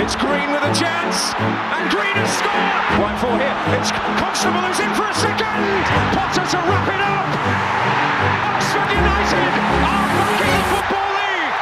It's Green with a chance, and Green has scored! Right for here, it's Constable who's in for a second! Potter to wrap it up! Oxford United are back in the Football League!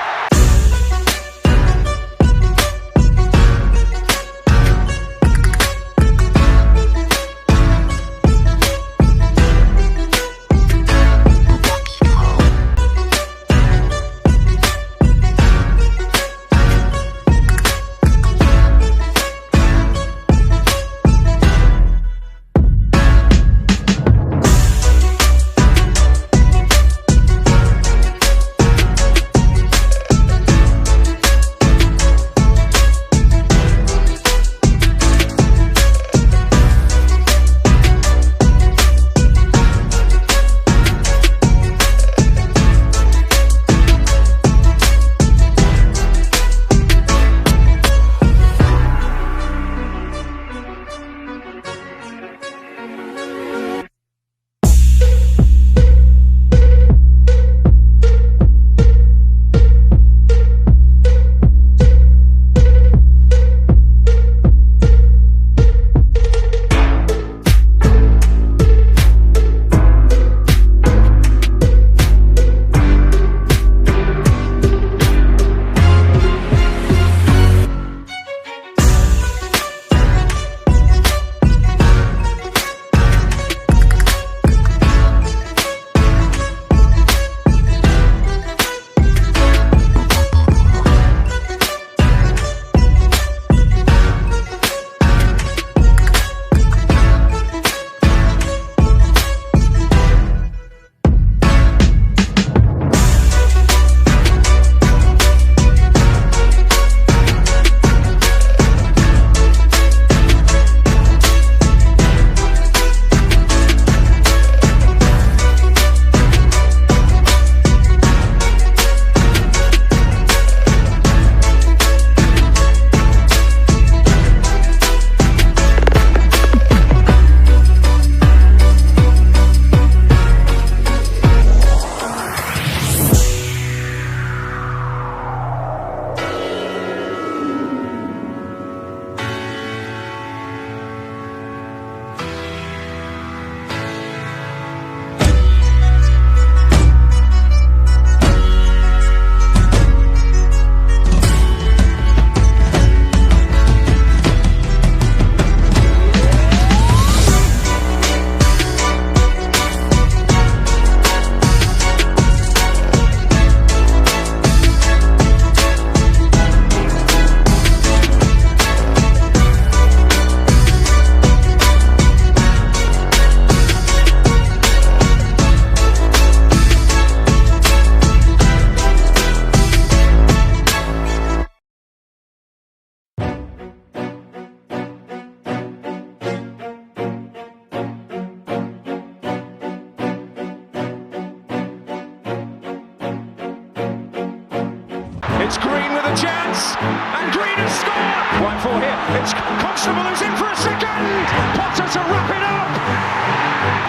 It's Green with a chance, and Green has scored! Right for here, it's Constable who's in for a second! Potter to wrap it up!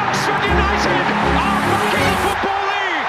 Oxford United are back in the Football League!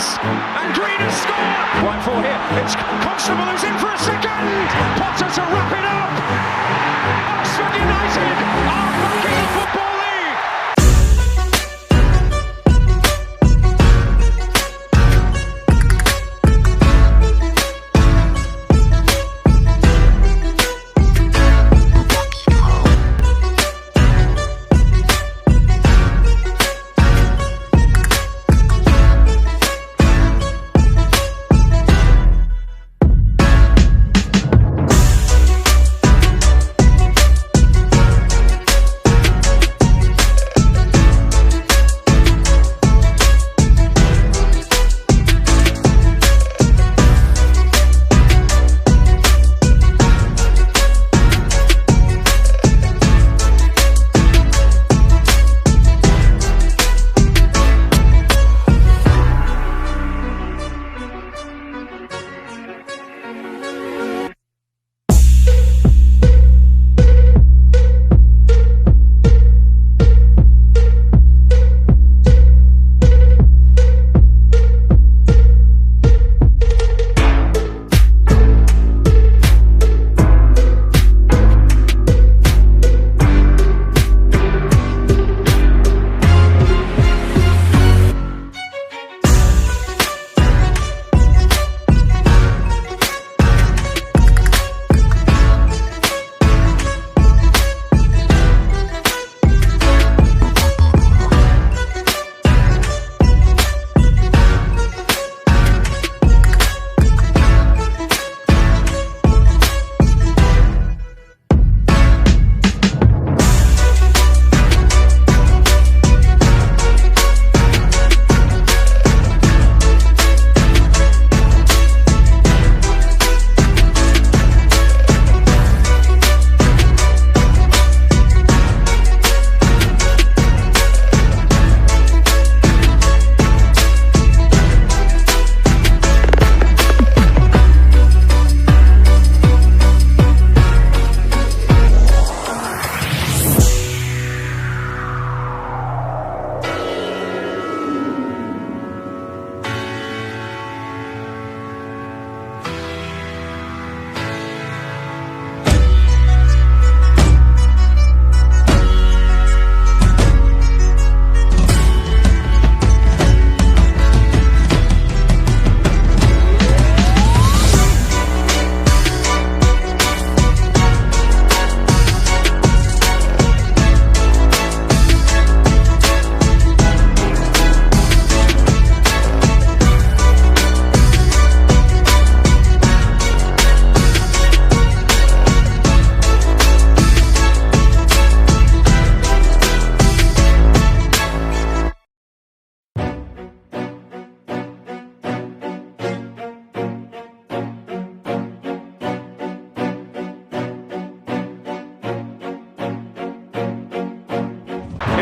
chance, and Green has scored. Right for here, it's Constable who's in for a second. Potter to wrap it up. Oxford United are back in the Football League.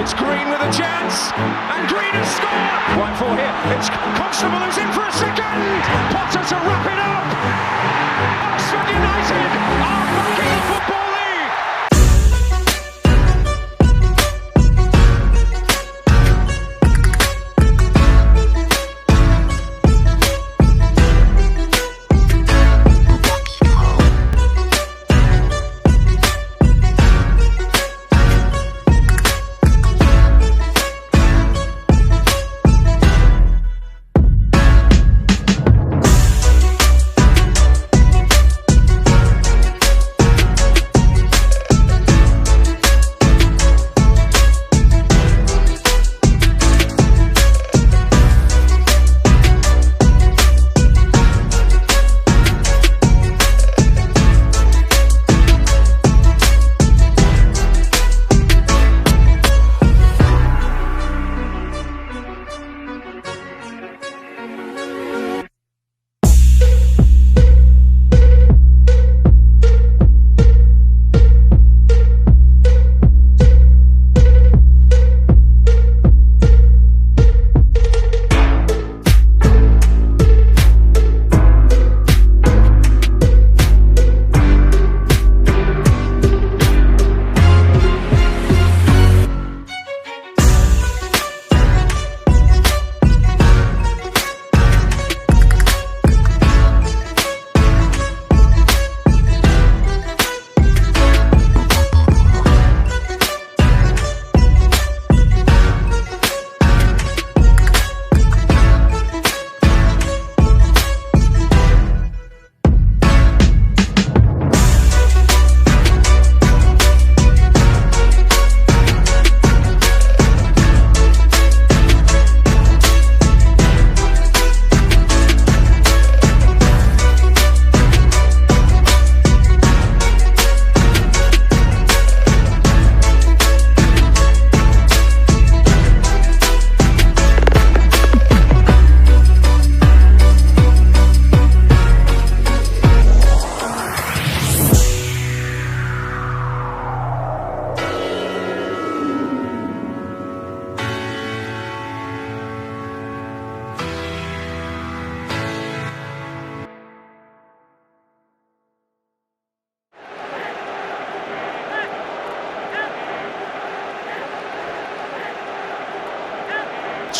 It's Green with a chance, and Green has scored. Right for here, it's Constable who's in for a second. Potter to wrap it up. Oxford United are back in the Football League.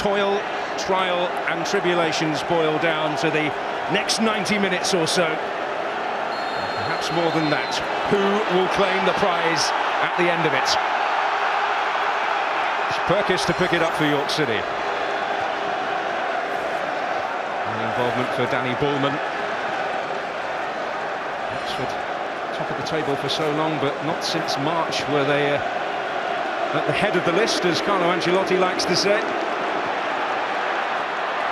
toil, trial and tribulations boil down to the next 90 minutes or so. Perhaps more than that. Who will claim the prize at the end of it? It's Perkis to pick it up for York City. And involvement for Danny Bullman. Oxford top of the table for so long, but not since March were they at the head of the list, as Carlo Ancelotti likes to say.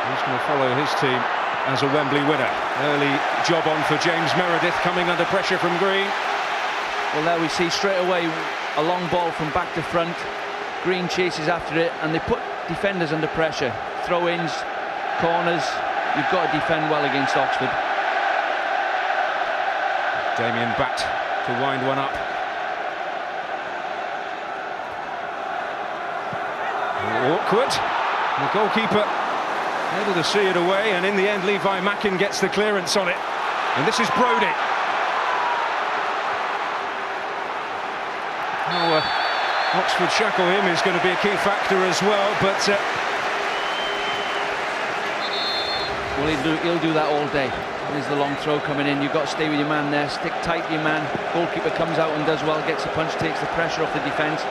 He's going to follow his team as a Wembley winner. Early job on for James Meredith, coming under pressure from Green. Well, there we see straight away a long ball from back to front. Green chases after it, and they put defenders under pressure. Throw-ins, corners. You've got to defend well against Oxford. Damien Batt to wind one up. Awkward. The goalkeeper able to see it away, and in the end Levi Mackin gets the clearance on it. And this is Brodie. Now Oxford shackle him is going to be a key factor as well, but well, he'll do that all day. There's the long throw coming in. You've got to stay with your man there, stick tight to your man. Goalkeeper comes out and does well, gets the punch, takes the pressure off the defence,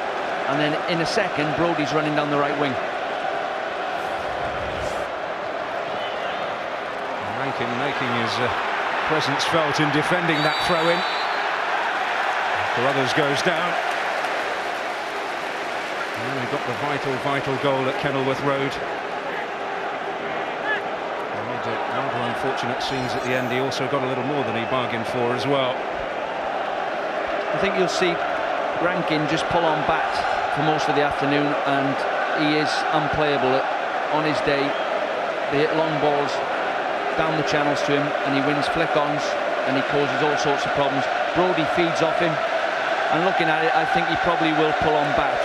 and then in a second Brodie's running down the right wing. Rankin making his presence felt in defending that throw-in. Carruthers goes down. And they've got the vital goal at Kenilworth Road. Rather unfortunate scenes at the end. He also got a little more than he bargained for as well. I think you'll see Rankin just pull on Batt for most of the afternoon, and he is unplayable on his day. They hit long balls down the channels to him, and he wins flick-ons, and he causes all sorts of problems. Brodie feeds off him, and looking at it, I think he probably will pull on Batt.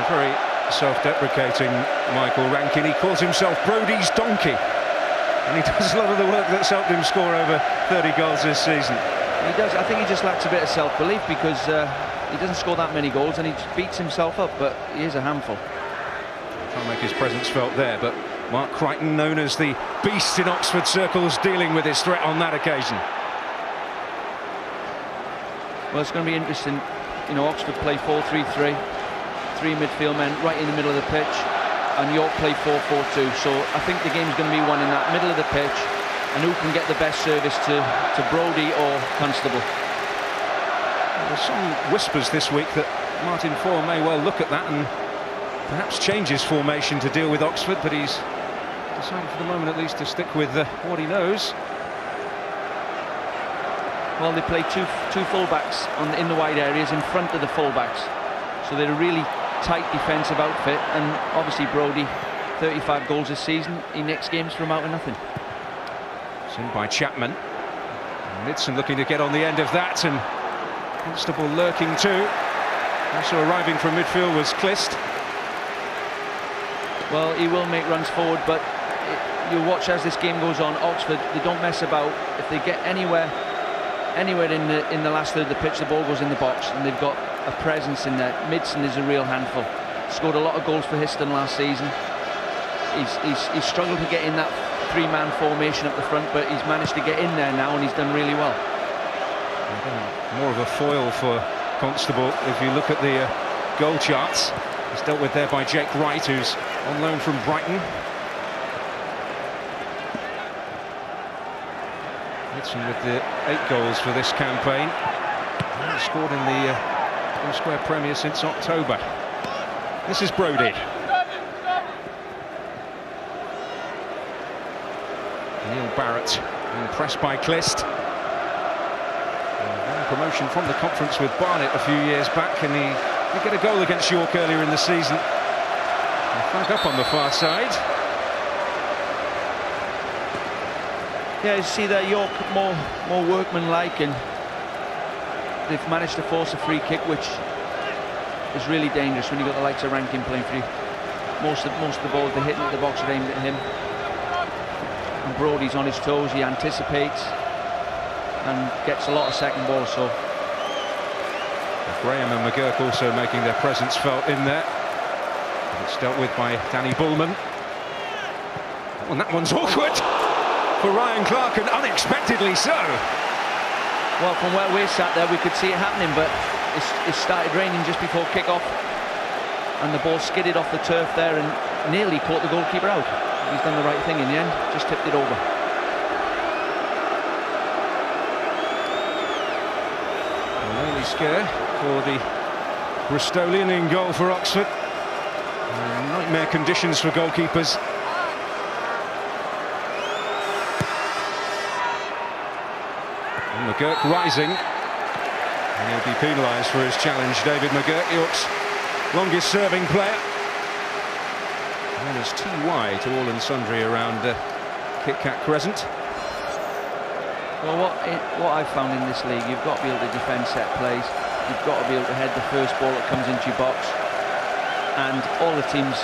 Very self-deprecating, Michael Rankin. He calls himself Brodie's donkey, and he does a lot of the work that's helped him score over 30 goals this season. He does. I think he just lacks a bit of self-belief, because he doesn't score that many goals and he just beats himself up, but he is a handful. Can't make his presence felt there, but Mark Crichton, known as the beast in Oxford circles, dealing with his threat on that occasion. Well, it's going to be interesting. You know, Oxford play 4-3-3, three midfield men right in the middle of the pitch, and York play 4-4-2. So I think the game's going to be won in that middle of the pitch, and who can get the best service to Brodie or Constable. There's some whispers this week that Martin Foyle may well look at that and perhaps change his formation to deal with Oxford, but he's decided for the moment at least to stick with what he knows. Well, they play two full-backs in the wide areas in front of the full-backs, so they're a really tight defensive outfit, and obviously Brodie, 35 goals this season, he nicks games from out of nothing. It's in by Chapman. Nidson looking to get on the end of that, and Constable lurking too. Also arriving from midfield was Clist. Well, he will make runs forward, but you watch as this game goes on. Oxford, they don't mess about. If they get anywhere in the last third of the pitch, the ball goes in the box, and they've got a presence in there. Midson is a real handful. Scored a lot of goals for Histon last season. He's struggled to get in that three-man formation up the front, but he's managed to get in there now, and he's done really well. More of a foil for Constable if you look at the goal charts. It's dealt with there by Jake Wright, who's on loan from Brighton. Hitson with the 8 goals for this campaign. He scored in the Blue Square Premier since October. This is Brodie. Neil Barrett being pressed by Clist. Promotion from the conference with Barnet a few years back, and he did get a goal against York earlier in the season. Flag up on the far side. Yeah, you see that York more workmanlike, and they've managed to force a free kick, which is really dangerous when you've got the likes of Rankin playing for you. Most of the balls they're hitting at the box are aimed at him. And Brodie's on his toes, he anticipates and gets a lot of second balls. So Graham and McGurk also making their presence felt in there. It's dealt with by Danny Bullman. And that one's awkward for Ryan Clark, and unexpectedly so. Well, from where we're sat there, we could see it happening, but it started raining just before kick-off, and the ball skidded off the turf there and nearly caught the goalkeeper out. He's done the right thing in the end, just tipped it over. An early scare for the Bristolian in goal for Oxford. Nightmare conditions for goalkeepers. And McGurk rising. And he'll be penalised for his challenge. David McGurk, York's longest serving player. Known as TY to all and sundry around Kit Kat Crescent. Well, what I've found in this league, you've got to be able to defend set plays. You've got to be able to head the first ball that comes into your box. And all the teams,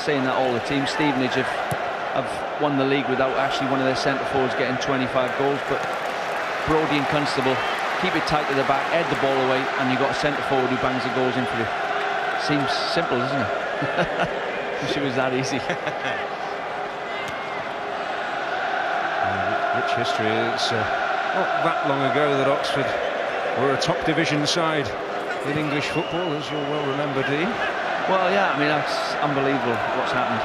saying that all the teams, Stevenage have won the league without actually one of their centre forwards getting 25 goals. But Brodie and Constable keep it tight to the back, head the ball away, and you've got a centre forward who bangs the goals in for you. Seems simple, doesn't it? Wish it was that easy. Rich history. It's not that long ago that Oxford were a top division side in English football, as you'll well remember, Dean. Well, yeah, I mean, that's unbelievable what's happened.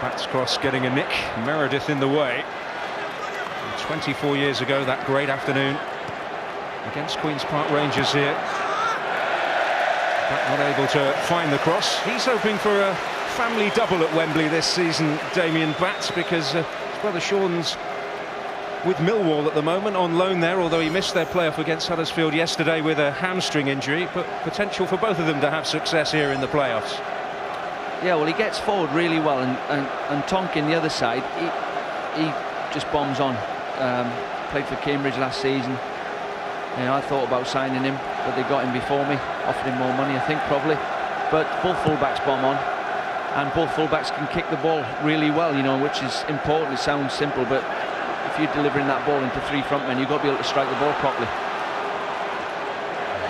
Bats cross getting a nick, Meredith in the way. And 24 years ago, that great afternoon against Queen's Park Rangers here. Bat not able to find the cross. He's hoping for a family double at Wembley this season, Damien Batts, because his brother Sean's with Millwall at the moment on loan there, although he missed their playoff against Huddersfield yesterday with a hamstring injury. But potential for both of them to have success here in the playoffs. Yeah, well, he gets forward really well, and Tonkin, the other side, he just bombs on. Played for Cambridge last season. You know, I thought about signing him, but they got him before me, offered him more money, I think, probably. But both fullbacks bomb on, and both fullbacks can kick the ball really well, you know, which is important. It sounds simple, but if you're delivering that ball into three frontmen, you've got to be able to strike the ball properly.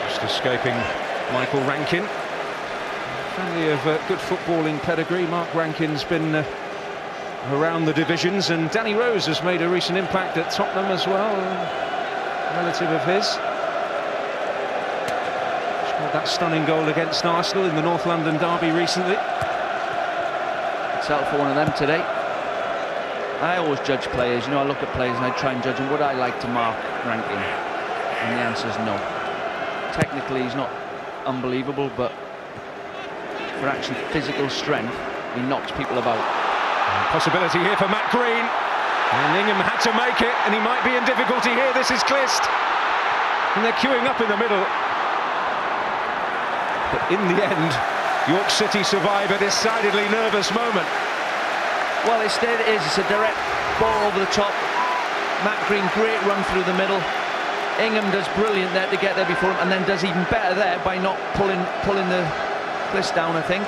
Just escaping Michael Rankin. Family of good footballing pedigree. Mark Rankin's been around the divisions, and Danny Rose has made a recent impact at Tottenham as well. Relative of his. Scored that stunning goal against Arsenal in the North London derby recently. It's out for one of them today. I always judge players, you know, I look at players and I try and judge them. Would I like to mark Rankin? And the answer is no. Technically he's not unbelievable, but for actually physical strength, he knocks people about. Possibility here for Matt Green. And Ingham had to make it, and he might be in difficulty here. This is Clist. And they're queuing up in the middle. But in the end, York City survive a decidedly nervous moment. Well, it is. It's a direct ball over the top. Matt Green, great run through the middle. Ingham does brilliant there to get there before him, and then does even better there by not pulling the Clist down, I think.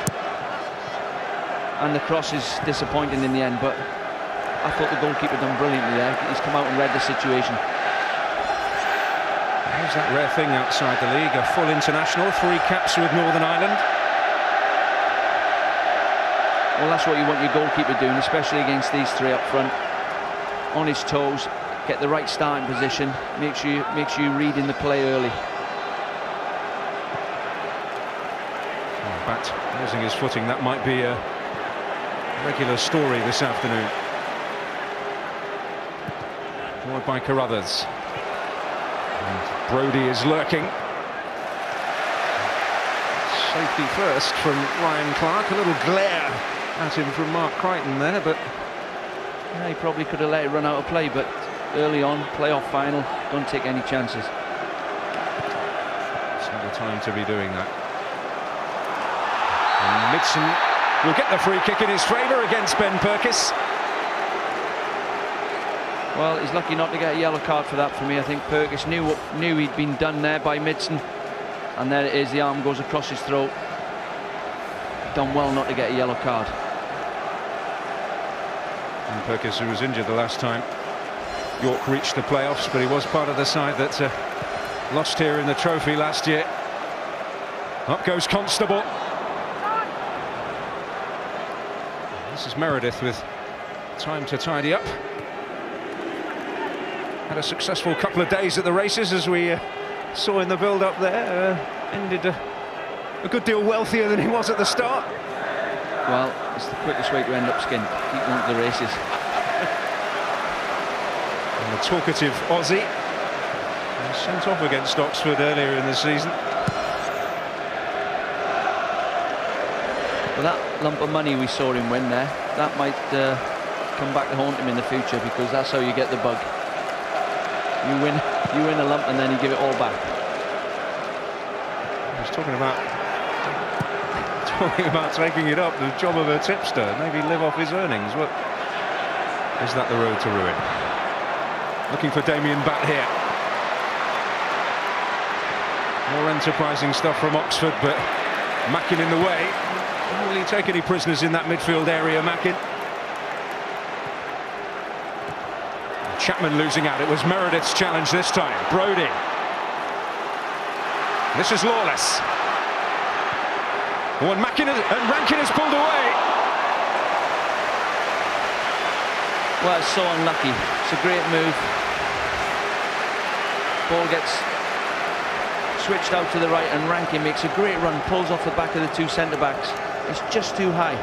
And the cross is disappointing in the end, but I thought the goalkeeper done brilliantly there. He's come out and read the situation. There's that rare thing outside the league, a full international, 3 caps with Northern Ireland. Well, that's what you want your goalkeeper doing, especially against these 3 up front. On his toes, get the right starting position, make sure you're reading the play early. Bat losing his footing, that might be a regular story this afternoon. Followed by Carruthers. And Brodie is lurking. Safety first from Ryan Clark. A little glare at him from Mark Crichton there, but yeah, he probably could have let it run out of play, but early on, playoff final, don't take any chances. It's not the time to be doing that. And Midson will get the free kick in his favour against Ben Purkis. Well, he's lucky not to get a yellow card for that for me. I think Purkis knew he'd been done there by Midson, and there it is, the arm goes across his throat. Done well not to get a yellow card. And Purkis, who was injured the last time York reached the playoffs, but he was part of the side that lost here in the trophy last year. Up goes Constable. This is Meredith with time to tidy up. Had a successful couple of days at the races, as we saw in the build-up there. Ended a good deal wealthier than he was at the start. Well, it's the quickest way to end up skinned. Keep going to the races. And the talkative Aussie was sent off against Oxford earlier in the season. Well, that lump of money we saw him win there, that might come back to haunt him in the future, because that's how you get the bug. You win a lump and then you give it all back. I was talking about taking it up, the job of a tipster, maybe live off his earnings. What is that, the road to ruin? Looking for Damien Batt here. More enterprising stuff from Oxford, but Mackin in the way. Didn't really take any prisoners in that midfield area, Mackin. Chapman losing out. It was Meredith's challenge this time. Brodie. This is Lawless. Oh, and Rankin is pulled away. Well, it's so unlucky. It's a great move. Ball gets switched out to the right, and Rankin makes a great run, pulls off the back of the two centre-backs. It's just too high.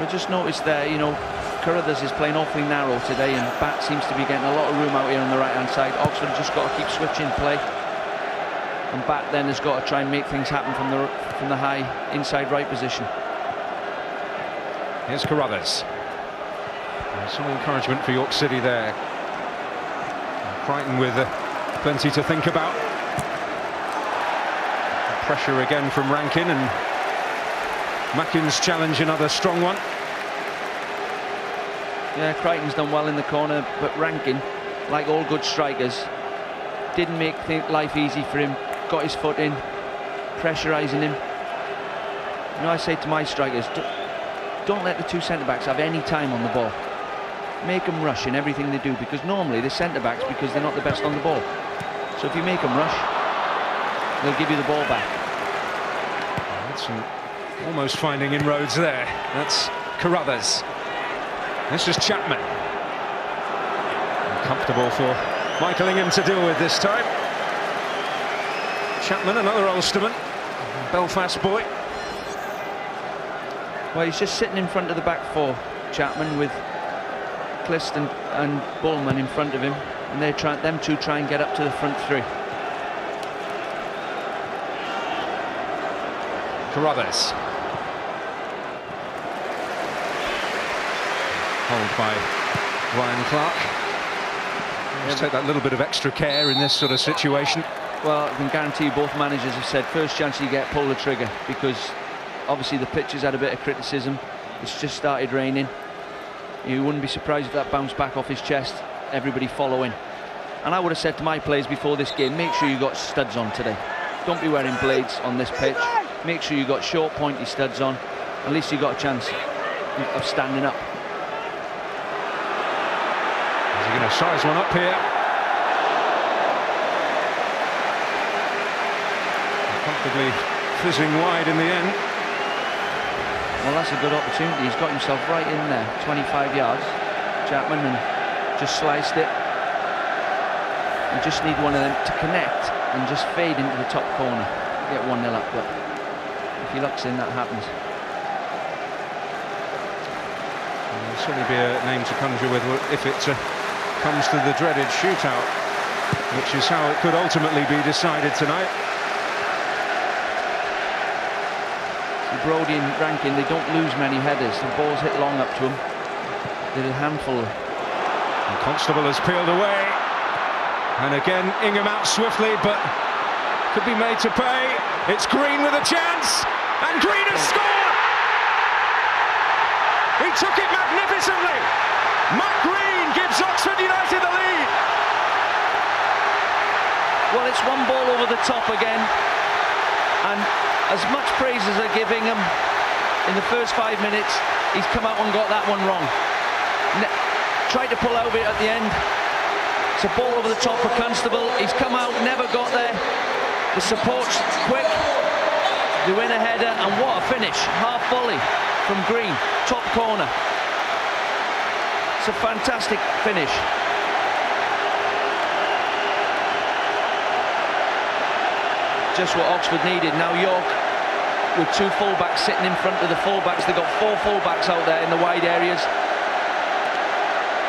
I just noticed there, you know, Carruthers is playing awfully narrow today, and Batt seems to be getting a lot of room out here on the right-hand side. Oxford just got to keep switching play, and Batt then has got to try and make things happen from the high inside right position. Here's Carruthers. Some encouragement for York City there. Crichton with plenty to think about. Pressure again from Rankin, and Mackin's challenge, another strong one. Yeah, Crichton's done well in the corner, but Rankin, like all good strikers, didn't make life easy for him. Got his foot in, pressurising him. You know, I say to my strikers, don't let the two centre-backs have any time on the ball. Make them rush in everything they do, because normally they're centre-backs because they're not the best on the ball. So if you make them rush, they'll give you the ball back. That's almost finding inroads there. That's Carruthers. This is Chapman. Comfortable for Michael Ingham to deal with this time. Chapman, another Ulsterman, Belfast boy. Well, he's just sitting in front of the back four, Chapman, with Clist and Bullman in front of him, and them two try and get up to the front three. Carruthers. Hold by Ryan Clark. Just take that little bit of extra care in this sort of situation. Well, I can guarantee you both managers have said first chance you get, pull the trigger, because obviously the pitch has had a bit of criticism. It's just started raining. You wouldn't be surprised if that bounced back off his chest, everybody following. And I would have said to my players before this game, make sure you got studs on today. Don't be wearing blades on this pitch. Make sure you got short pointy studs on. At least you got a chance of standing up. Is he going to size one up here? Comfortably fizzing wide in the end. Well, that's a good opportunity. He's got himself right in there, 25 yards, Chapman, and just sliced it. You just need one of them to connect and just fade into the top corner. Get 1-0 up, but if he lucks in, that happens. It'll certainly be a name to conjure with if it comes to the dreaded shootout, which is how it could ultimately be decided tonight. Brodie and Rankin, they don't lose many headers. The ball's hit long up to them. Did a handful. And Constable has peeled away. And again, Ingham out swiftly, but could be made to pay. It's Green with a chance, and Green has scored! He took it magnificently. Matt Green gives Oxford United the lead. Well, it's one ball over the top again, and as much praise as they're giving him in the first 5 minutes, he's come out and got that one wrong. Tried to pull out of it at the end. It's a ball over the top for Constable. He's come out, never got there. The support's quick. They win a header, and what a finish. Half volley from Green, top corner. It's a fantastic finish. Just what Oxford needed. Now York, with two fullbacks sitting in front of the fullbacks, they've got four fullbacks out there in the wide areas.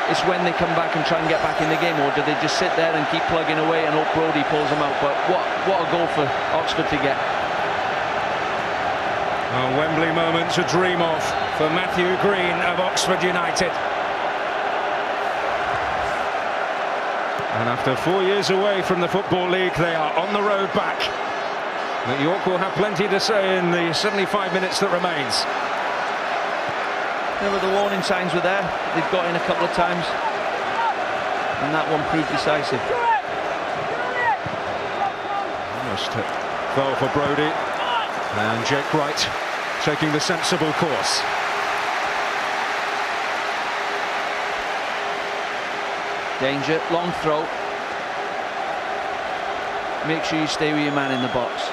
It's when they come back and try and get back in the game, or do they just sit there and keep plugging away and hope Brodie pulls them out? But what a goal for Oxford to get. A Wembley moment to dream of for Matthew Green of Oxford United. And after 4 years away from the Football League, they are on the road back. But York will have plenty to say in the 75 minutes that remains. The warning signs were there. They've got in a couple of times, and that one proved decisive. Almost fell for Brodie, and Jake Wright taking the sensible course. Danger, long throw. Make sure you stay with your man in the box.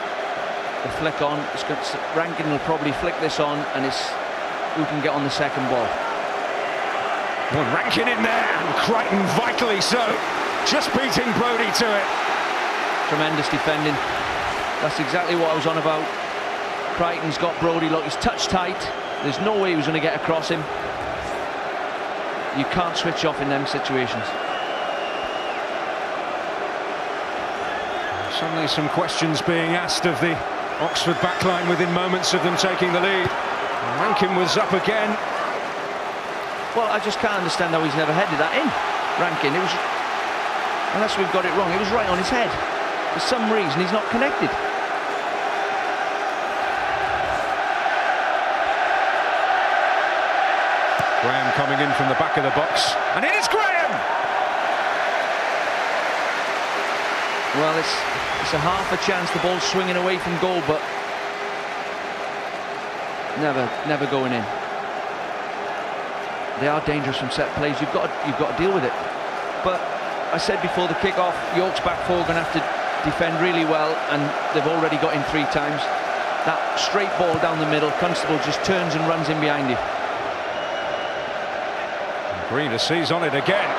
The flick on, Rankin will probably flick this on, and it's who can get on the second ball. Well, Rankin in there, and Crichton vitally so, just beating Brodie to it. Tremendous defending. That's exactly what I was on about. Crichton's got Brodie, look, he's touch tight. There's no way he was going to get across him. You can't switch off in them situations. Suddenly some questions being asked of the Oxford backline within moments of them taking the lead. And Rankin was up again. Well, I just can't understand how he's never headed that in. Rankin, it was, unless we've got it wrong, it was right on his head. For some reason, he's not connected. Graham coming in from the back of the box, and it is Graham! Well, it's a half a chance, the ball's swinging away from goal, but never going in. They are dangerous from set plays. You've got to deal with it. But I said before the kick-off, York's back four are going to have to defend really well, and they've already got in 3 times. That straight ball down the middle, Constable just turns and runs in behind you. Green to seize on it again.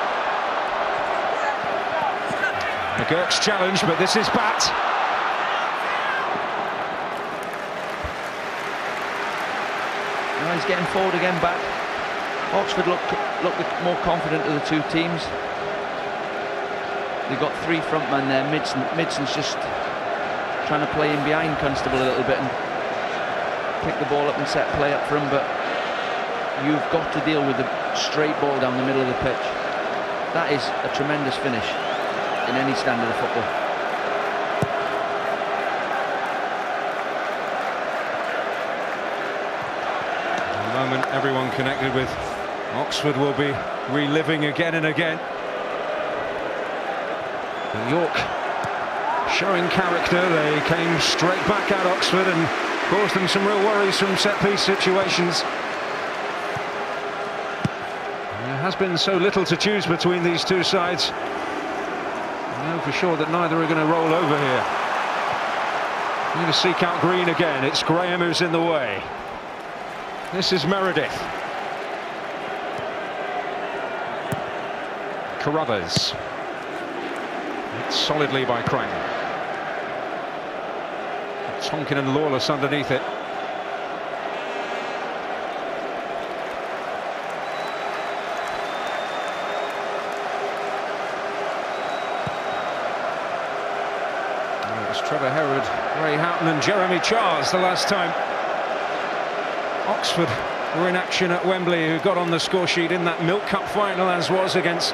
McGurk's challenge, but this is Bat. Now he's getting forward again, Bat. Oxford look more confident of the two teams. They've got 3 frontmen there. Midson's just trying to play in behind Constable a little bit and pick the ball up and set play up for him, but you've got to deal with the straight ball down the middle of the pitch. That is a tremendous finish in any standard of football. The moment everyone connected with Oxford will be reliving again and again. And York showing character. They came straight back at Oxford and caused them some real worries from set-piece situations. There has been so little to choose between these two sides. I know for sure that neither are going to roll over here. Going to seek out Green again. It's Graham who's in the way. This is Meredith. Carruthers. It's solidly by Crichton. Tonkin and Lawless underneath it. It was Trevor Herod, Ray Houghton and Jeremy Charles the last time Oxford were in action at Wembley, who got on the score sheet in that Milk Cup final, as was against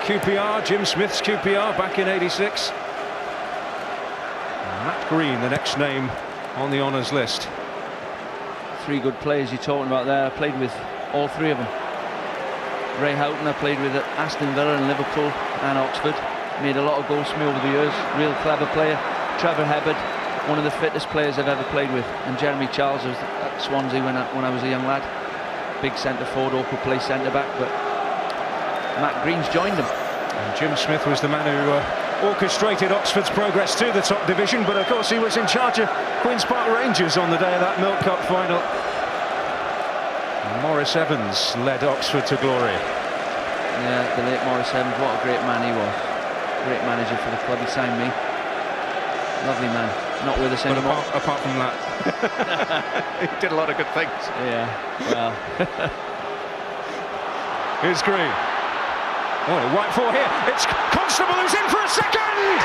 QPR, Jim Smith's QPR back in '86. Matt Green, the next name on the honours list. 3 good players you're talking about there. I played with all 3 of them. Ray Houghton I played with at Aston Villa and Liverpool and Oxford. Made a lot of goals for me over the years. Real clever player. Trevor Herod, one of the fittest players I've ever played with. And Jeremy Charles was at Swansea when I was a young lad. Big centre forward, or could play centre back, but Matt Green's joined him. And Jim Smith was the man who orchestrated Oxford's progress to the top division, but of course he was in charge of Queen's Park Rangers on the day of that Milk Cup final. Maurice Evans led Oxford to glory. Yeah, the late Maurice Evans, what a great man he was. Great manager for the club, he signed me. Lovely man, not with us but anymore. Apart from that, he did a lot of good things. Yeah, well. Here's Green. Oh, white for here. It's Constable who's in for a second.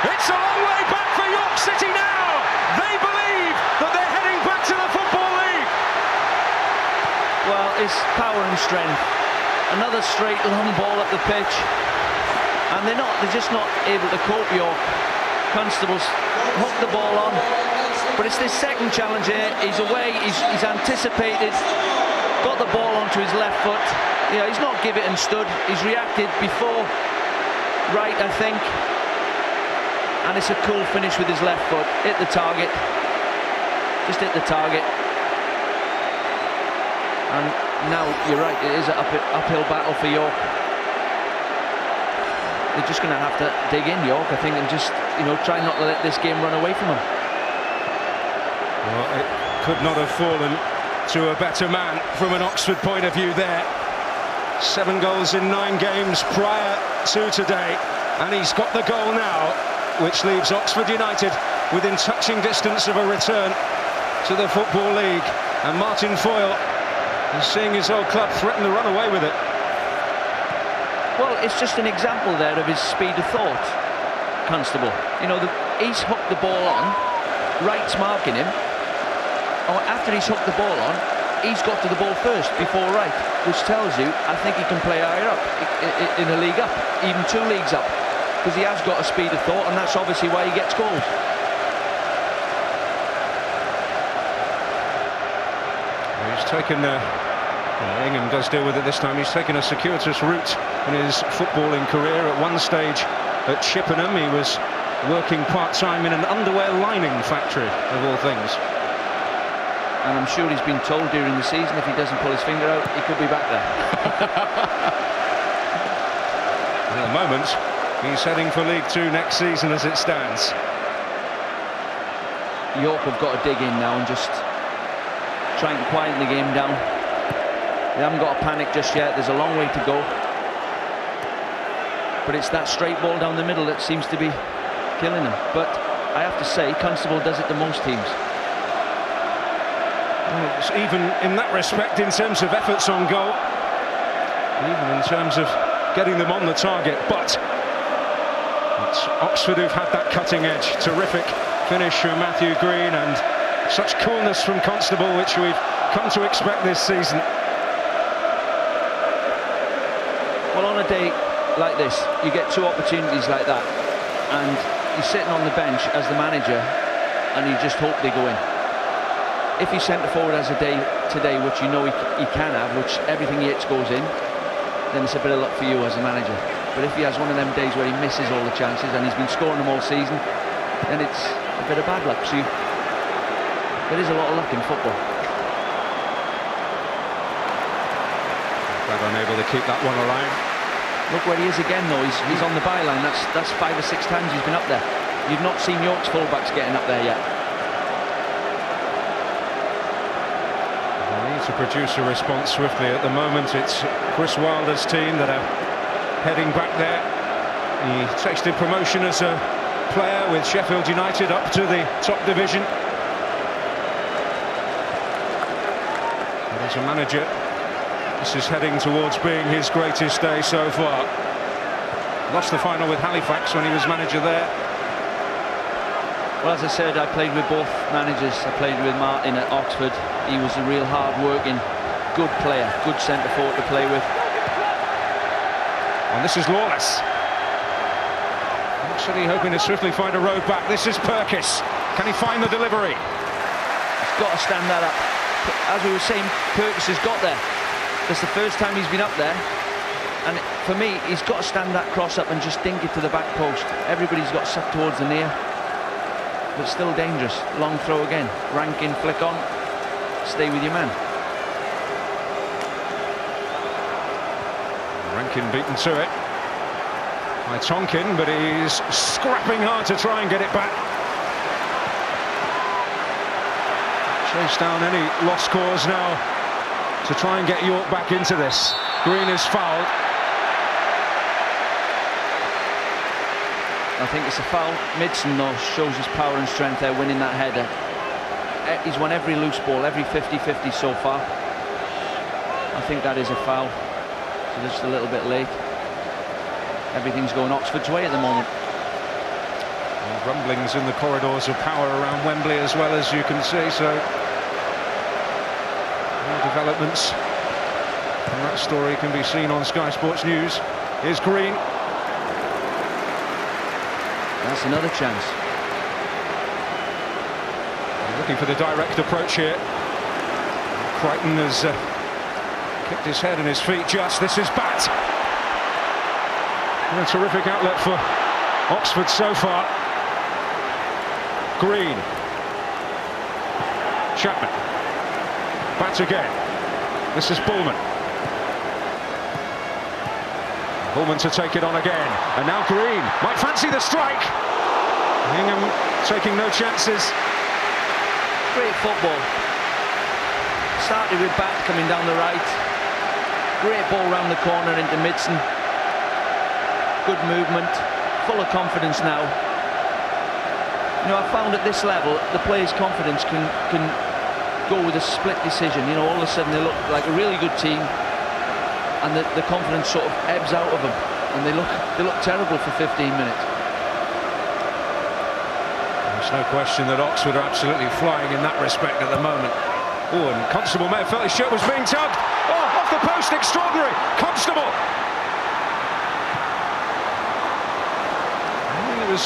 It's a long way back for York City now. They believe that they're heading back to the Football League. Well, it's power and strength. Another straight long ball up the pitch. And they're just not able to cope, York. Constable's hooked the ball on. But it's this second challenge here. He's away, he's anticipated. Got the ball onto his left foot. Yeah, he's not give it and stood. He's reacted before right, I think. And it's a cool finish with his left foot. Hit the target. Just hit the target. And now, you're right, it is an uphill battle for York. They're just going to have to dig in, York, I think, and just, try not to let this game run away from them. Well, it could not have fallen to a better man from an Oxford point of view there. 7 goals in 9 games prior to today, and he's got the goal now, which leaves Oxford United within touching distance of a return to the Football League. And Martin Foyle is seeing his old club threaten to run away with it. Well, it's just an example there of his speed of thought, Constable. He's hooked the ball on, Wright's marking him. After he's hooked the ball on, he's got to the ball first before Wright, which tells you, I think he can play higher up, in a league up, even 2 leagues up, because he has got a speed of thought, and that's obviously why he gets goals. He's taken Ingham does deal with it this time. He's taken a circuitous route in his footballing career. At one stage at Chippenham, he was working part-time in an underwear lining factory, of all things. And I'm sure he's been told during the season, if he doesn't pull his finger out, he could be back there. At the moment, he's heading for League 2 next season as it stands. York have got to dig in now and just try and quieten the game down. They haven't got to panic just yet. There's a long way to go. But it's that straight ball down the middle that seems to be killing them. But I have to say, Constable does it to most teams. Well, it's even in that respect, in terms of efforts on goal, even in terms of getting them on the target. But it's Oxford who've had that cutting edge. Terrific finish from Matthew Green, and such coolness from Constable, which we've come to expect this season. Well, on a day like this, you get 2 opportunities like that, and you're sitting on the bench as the manager, and you just hope they go in. If he centre forward has a day today, which you know he can have, which everything he hits goes in, then it's a bit of luck for you as a manager. But if he has one of them days where he misses all the chances, and he's been scoring them all season, then it's a bit of bad luck. So there is a lot of luck in football. But unable to keep that one alive. Look where he is again, though. He's on the byline. That's 5 or 6 times he's been up there. You've not seen York's fullbacks getting up there yet. They need to produce a response swiftly. At the moment, it's Chris Wilder's team that are heading back there. He tasted promotion as a player with Sheffield United up to the top division. And as a manager, this is heading towards being his greatest day so far. Lost the final with Halifax when he was manager there. Well, as I said, I played with both managers. I played with Martin at Oxford. He was a real hard-working, good player, good centre-forward to play with. And this is Lawless. Actually hoping to swiftly find a road back. This is Perkis. Can he find the delivery? He's got to stand that up. As we were saying, Perkis has got there. It's the first time he's been up there, and for me, he's got to stand that cross up and just dink it to the back post. Everybody's got sucked towards the near, but still dangerous. Long throw again. Rankin, flick on. Stay with your man. Rankin beaten to it by Tonkin, but he's scrapping hard to try and get it back. chase down any lost cause now to try and get York back into this. Green is fouled. I think it's a foul. Midson, though, shows his power and strength there, winning that header. He's won every loose ball, every 50-50 so far. I think that is a foul. So just a little bit late. Everything's going Oxford's way at the moment. And rumblings in the corridors of power around Wembley as well, as you can see. So more developments. And that story can be seen on Sky Sports News. Here's Green. That's another chance. Looking for the direct approach here. Crichton has kicked his head and his feet just. This is Bat. And a terrific outlet for Oxford so far. Green. Chapman. Bat again. This is Bullman. Bullman to take it on again. And now Green might fancy the strike. Hingham taking no chances. Great football. Started with Bat coming down the right. Great ball round the corner into Midson. Good movement. Full of confidence now. You know, I found at this level the players' confidence can go with a split decision. You know, all of a sudden they look like a really good team, and the confidence sort of ebbs out of them, and they look terrible for 15 minutes. There's no question that Oxford are absolutely flying in that respect at the moment. Oh, and Constable may have felt his shirt was being tugged. Oh, off the post, extraordinary. Constable. It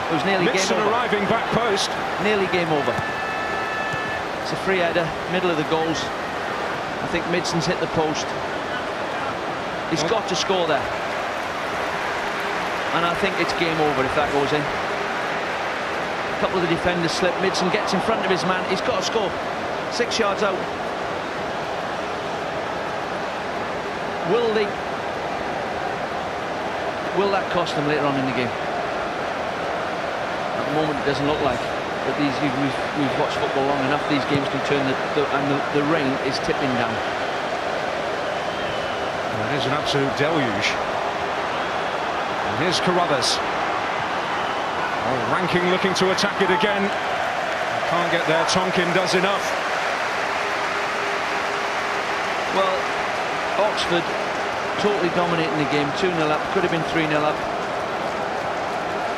was nearly Nixon game over. arriving back post. Nearly game over. It's a free header, middle of the goals. I think Midson's hit the post. He's got to score there. And I think it's game over if that goes in. A couple of the defenders slip. Midson gets in front of his man. He's got to score. 6 yards out. Will that cost them later on in the game? At the moment it doesn't look like. But we've watched football long enough. These games can turn and the rain is tipping down. Well, it is an absolute deluge. And here's Carruthers. Oh, Ranking looking to attack it again. Can't get there. Tonkin does enough. Well, Oxford totally dominating the game. 2-0 up. Could have been 3-0 up.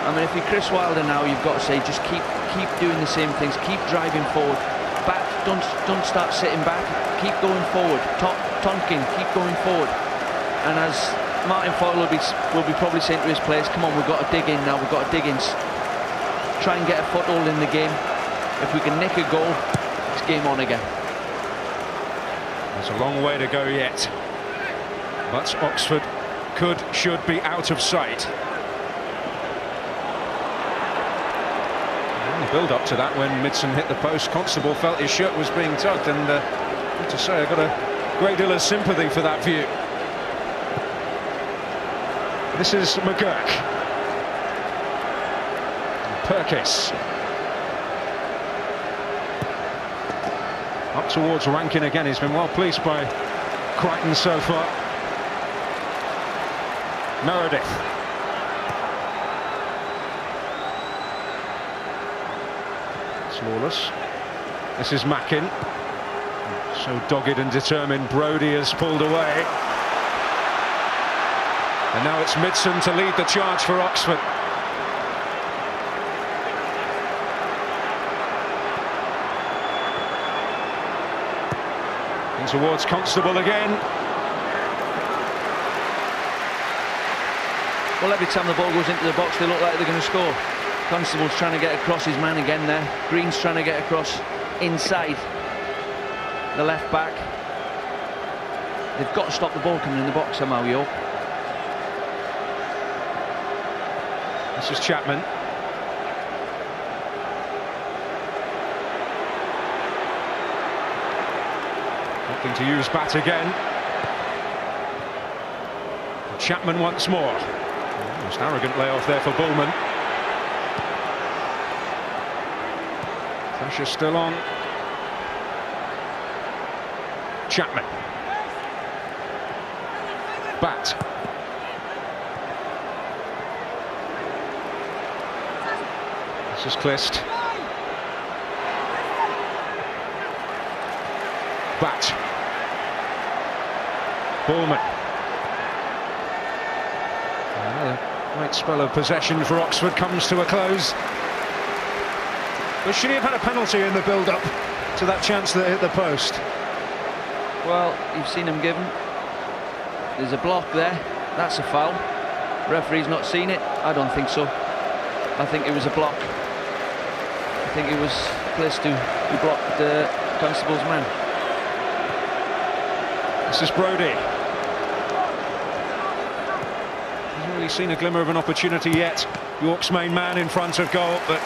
I mean, if you're Chris Wilder now, you've got to say, just keep doing the same things. Keep driving forward. Back. Don't start sitting back. Keep going forward. Tonkin, keep going forward. And as Martin Foyle will be probably saying to his players, come on, we've got to dig in now. We've got to dig in. Try and get a foothold in the game. If we can nick a goal, it's game on again. There's a long way to go yet. But Oxford should be out of sight. And the build up to that, when Midson hit the post, Constable felt his shirt was being tugged, and I have to say, I've got a great deal of sympathy for that view. This is McGurk. Perkis. Up towards Rankin again. He's been well pleased by Crichton so far. Meredith. It's Lawless. This is Mackin. So dogged and determined, Brodie has pulled away. And now it's Midson to lead the charge for Oxford. And towards Constable again. Well, every time the ball goes into the box, they look like they're going to score. Constable's trying to get across his man again there. Green's trying to get across inside the left back. They've got to stop the ball coming in the box somehow, York. This is Chapman. Looking to use Bat again. Chapman once more. Most arrogant layoff there for Bullman. Pressure still on. Chapman. Bat. This is Clist. Bat. Ballman. Another great spell of possession for Oxford comes to a close. But should he have had a penalty in the build-up to that chance that hit the post? Well, you've seen him given. There's a block there. That's a foul. Referee's not seen it. I don't think so. I think it was a block. I think it was Clist who blocked Constable's man. This is Brodie. Hasn't really seen a glimmer of an opportunity yet. York's main man in front of goal, but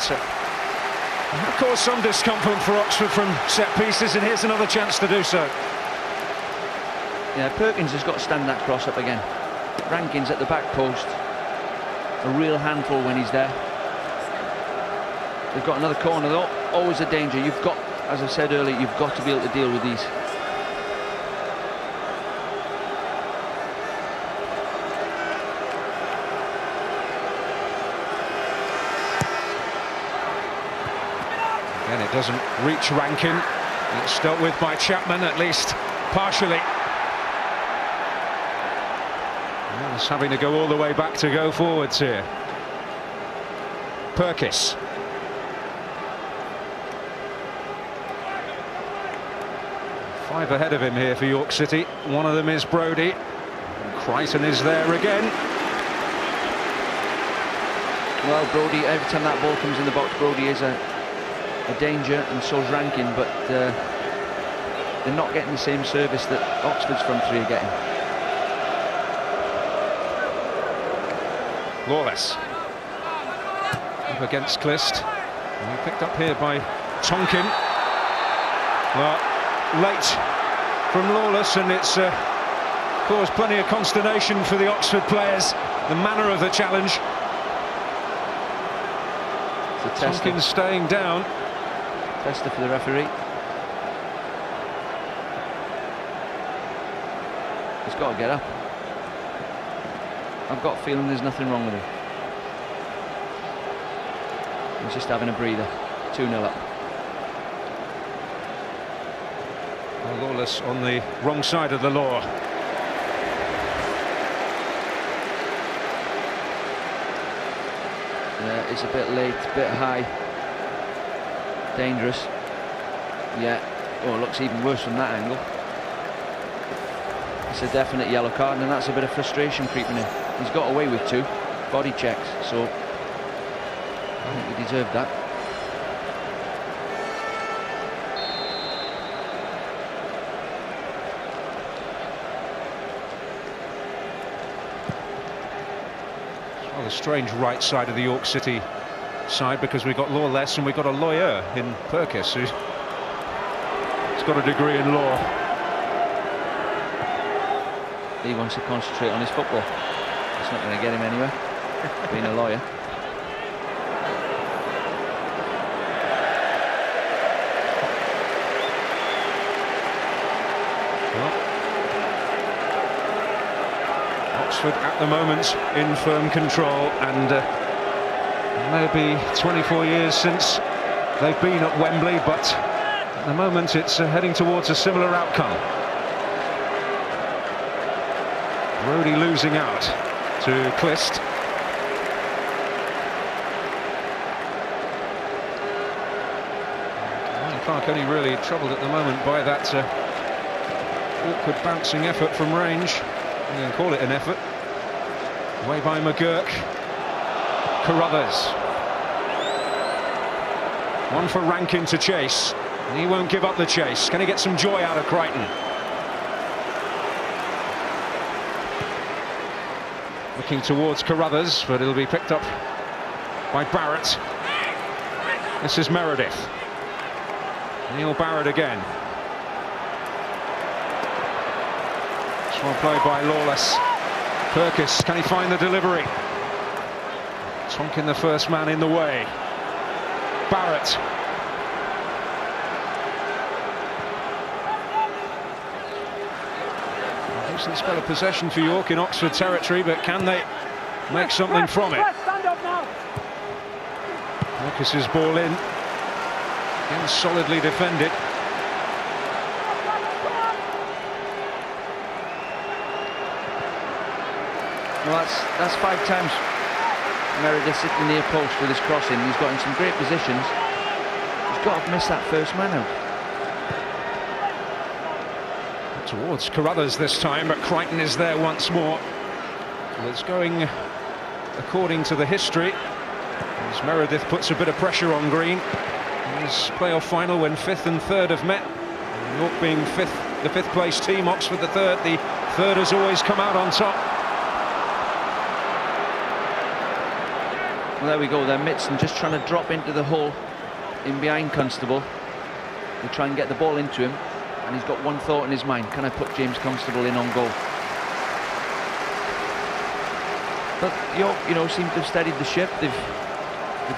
that caused some discomfort for Oxford from set pieces, and here's another chance to do so. Yeah, Perkins has got to stand that cross up again. Rankin's at the back post. A real handful when he's there. They've got another corner though. Always a danger. You've got, as I said earlier, you've got to be able to deal with these. Again, it doesn't reach Rankin. It's dealt with by Chapman, at least partially. He's having to go all the way back to go forwards here. Perkis. Five ahead of him here for York City. One of them is Brodie. Crichton is there again. Well, Brodie, every time that ball comes in the box, Brodie is a danger, and so's Rankin, but they're not getting the same service that Oxford's front three are getting. Lawless up against Clist, and picked up here by Tonkin. Well, late from Lawless, and it's caused plenty of consternation for the Oxford players, the manner of the challenge. Tonkin staying down. Tester for the referee. He's got to get up. I've got a feeling there's nothing wrong with him. He's just having a breather. 2-0 up. Well, Lawless on the wrong side of the law. It's a bit late, a bit high. Dangerous. Yeah. Oh, it looks even worse from that angle. It's a definite yellow card, and that's a bit of frustration creeping in. He's got away with 2 body checks, so I think he deserved that. It's rather strange right side of the York City side, because we've got Lawless and we've got a lawyer in Perkis who's got a degree in law. He wants to concentrate on his football. It's not going to get him anywhere, being a lawyer. Well, Oxford at the moment in firm control, and maybe 24 years since they've been at Wembley, but at the moment it's heading towards a similar outcome. Brodie losing out to Clist. Clark only really troubled at the moment by that awkward bouncing effort from range. I'm going to call it an effort. Away by McGurk. Carruthers. One for Rankin to chase. And he won't give up the chase. Can he get some joy out of Crichton? Looking towards Carruthers, but it'll be picked up by Barrett. This is Meredith. Neil Barrett again. This one played by Lawless. Perkis, can he find the delivery? Tonkin the first man in the way. Barrett. Decent spell of possession for York in Oxford territory, but can they make something from it? Marcus's ball in. Again, solidly defended. Well, that's 5 times Meredith sitting near post with his crossing. He's got in some great positions. He's got to miss that first man out. Towards Carruthers this time, but Crichton is there once more. Well, it's going according to the history, as Meredith puts a bit of pressure on Green in his playoff final when 5th and 3rd have met. York being the 5th place team, Oxford the 3rd. The 3rd has always come out on top. Well, there we go there. Mitson just trying to drop into the hole in behind Constable. They try and get the ball into him, and he's got one thought in his mind: can I put James Constable in on goal? But York, you know, seem to have steadied the ship. They've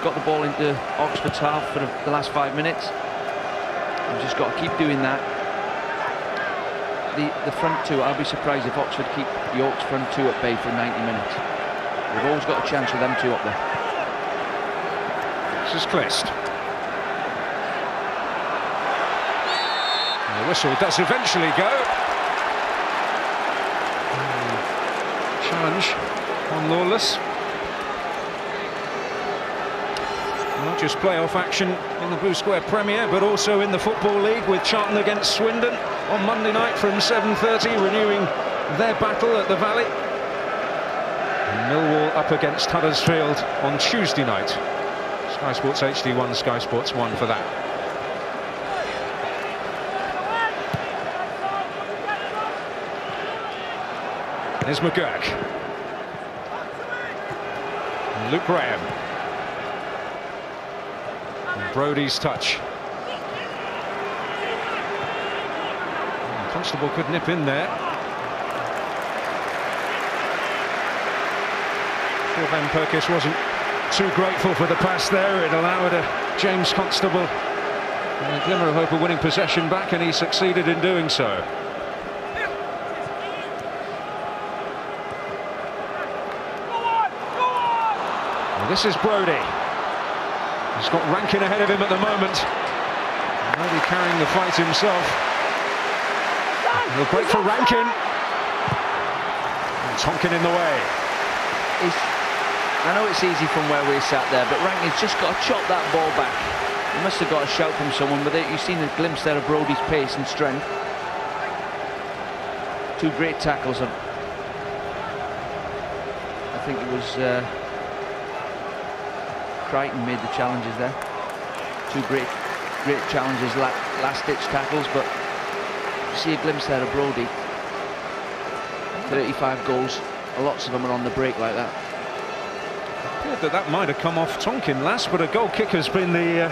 got the ball into Oxford's half for the last 5 minutes. They've just got to keep doing that. The front two, I'll be surprised if Oxford keep York's front two at bay for 90 minutes. They've always got a chance with them two up there. This is Clist. The whistle does eventually go. Challenge on Lawless. Not just playoff action in the Blue Square Premier, but also in the Football League with Charlton against Swindon on Monday night from 7:30, renewing their battle at the Valley. And Millwall up against Huddersfield on Tuesday night. Sky Sports HD1, Sky Sports 1 for that. There's McGurk. And Luke Graham. And Brodie's touch. And Constable could nip in there. Sure, Ben Purkis wasn't too grateful for the pass there. It allowed James Constable a glimmer of hope of winning possession back, and he succeeded in doing so. This is Brodie. He's got Rankin ahead of him at the moment. Brodie carrying the fight himself. He'll break for Rankin. And Tonkin in the way. I know it's easy from where we sat there, but Rankin's just got to chop that ball back. He must have got a shout from someone, but you've seen a glimpse there of Brodie's pace and strength. 2 great tackles. I think it was Crichton made the challenges there. 2 great challenges, last-ditch tackles, but you see a glimpse there of Brodie. 35 goals, lots of them are on the break like that. It appeared that might have come off Tonkin last, but a goal kick has been the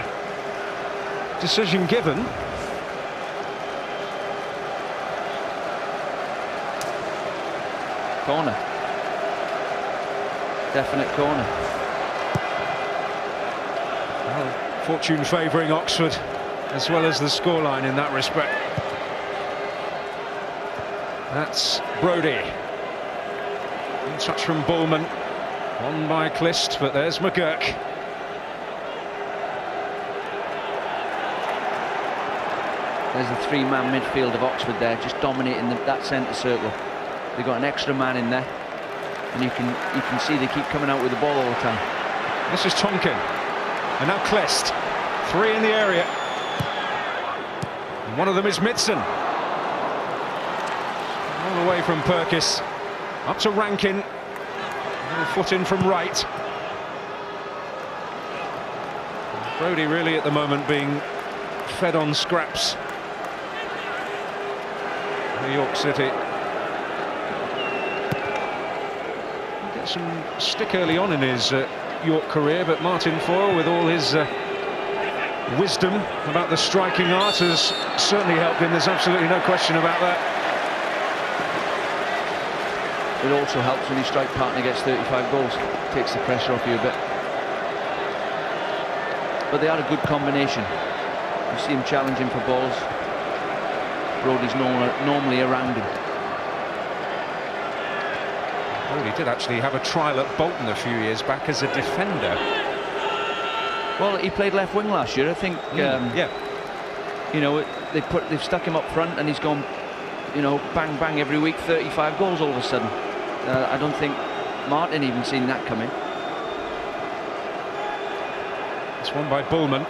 decision given. Corner. Definite corner. Well, fortune favouring Oxford, as well as the scoreline in that respect. That's Brodie. Good touch from Bullman. On by Clist, but there's McGurk. There's the 3-man midfield of Oxford there, just dominating that centre circle. They've got an extra man in there, and you can see they keep coming out with the ball all the time. This is Tonkin. And now Clist, 3 in the area. And one of them is Mitson. All the way from Purkis. Up to Rankin. A little foot in from right. Brodie really at the moment being fed on scraps. New York City. He gets some stick early on in his York career, but Martin Foyle, with all his wisdom about the striking art, has certainly helped him. There's absolutely no question about that. It also helps when your strike partner gets 35 goals. Takes the pressure off you a bit. But they are a good combination. You see him challenging for balls. Brodie's normally around him. Brody did actually have a trial at Bolton a few years back as a defender. Well, he played left wing last year, I think. Yeah. You know, they've stuck him up front, and he's gone, you know, bang bang every week, 35 goals all of a sudden. I don't think Martin even seen that coming. It's won by Bullman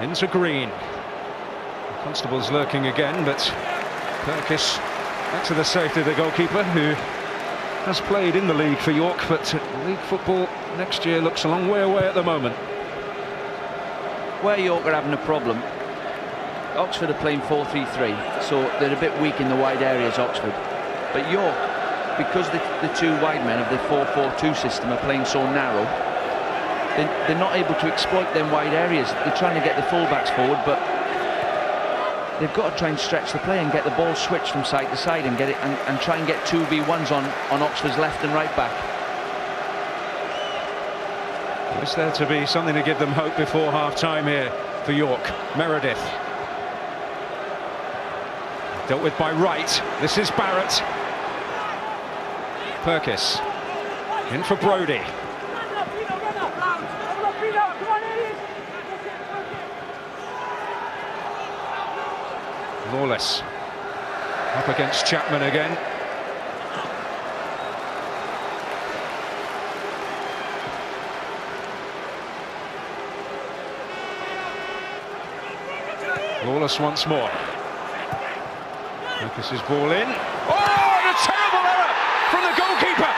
into Green. Constable's lurking again, but Purkis back to the safety of the goalkeeper, who has played in the league for York, but league football next year looks a long way away at the moment. Where York are having a problem, Oxford are playing 4-3-3, so they're a bit weak in the wide areas, Oxford. But York, because the two wide men of the 4-4-2 system are playing so narrow, they're not able to exploit them wide areas. They're trying to get the fullbacks forward, but they've got to try and stretch the play and get the ball switched from side to side and get it and try and get 2v1s on Oxford's left and right back. Is there to be something to give them hope before half-time here for York? Meredith. Dealt with by Wright. This is Barrett. Purkis. In for Brody. Lawless. Up against Chapman again. Lawless once more. Lucas's ball in. Oh, and a terrible error from the goalkeeper.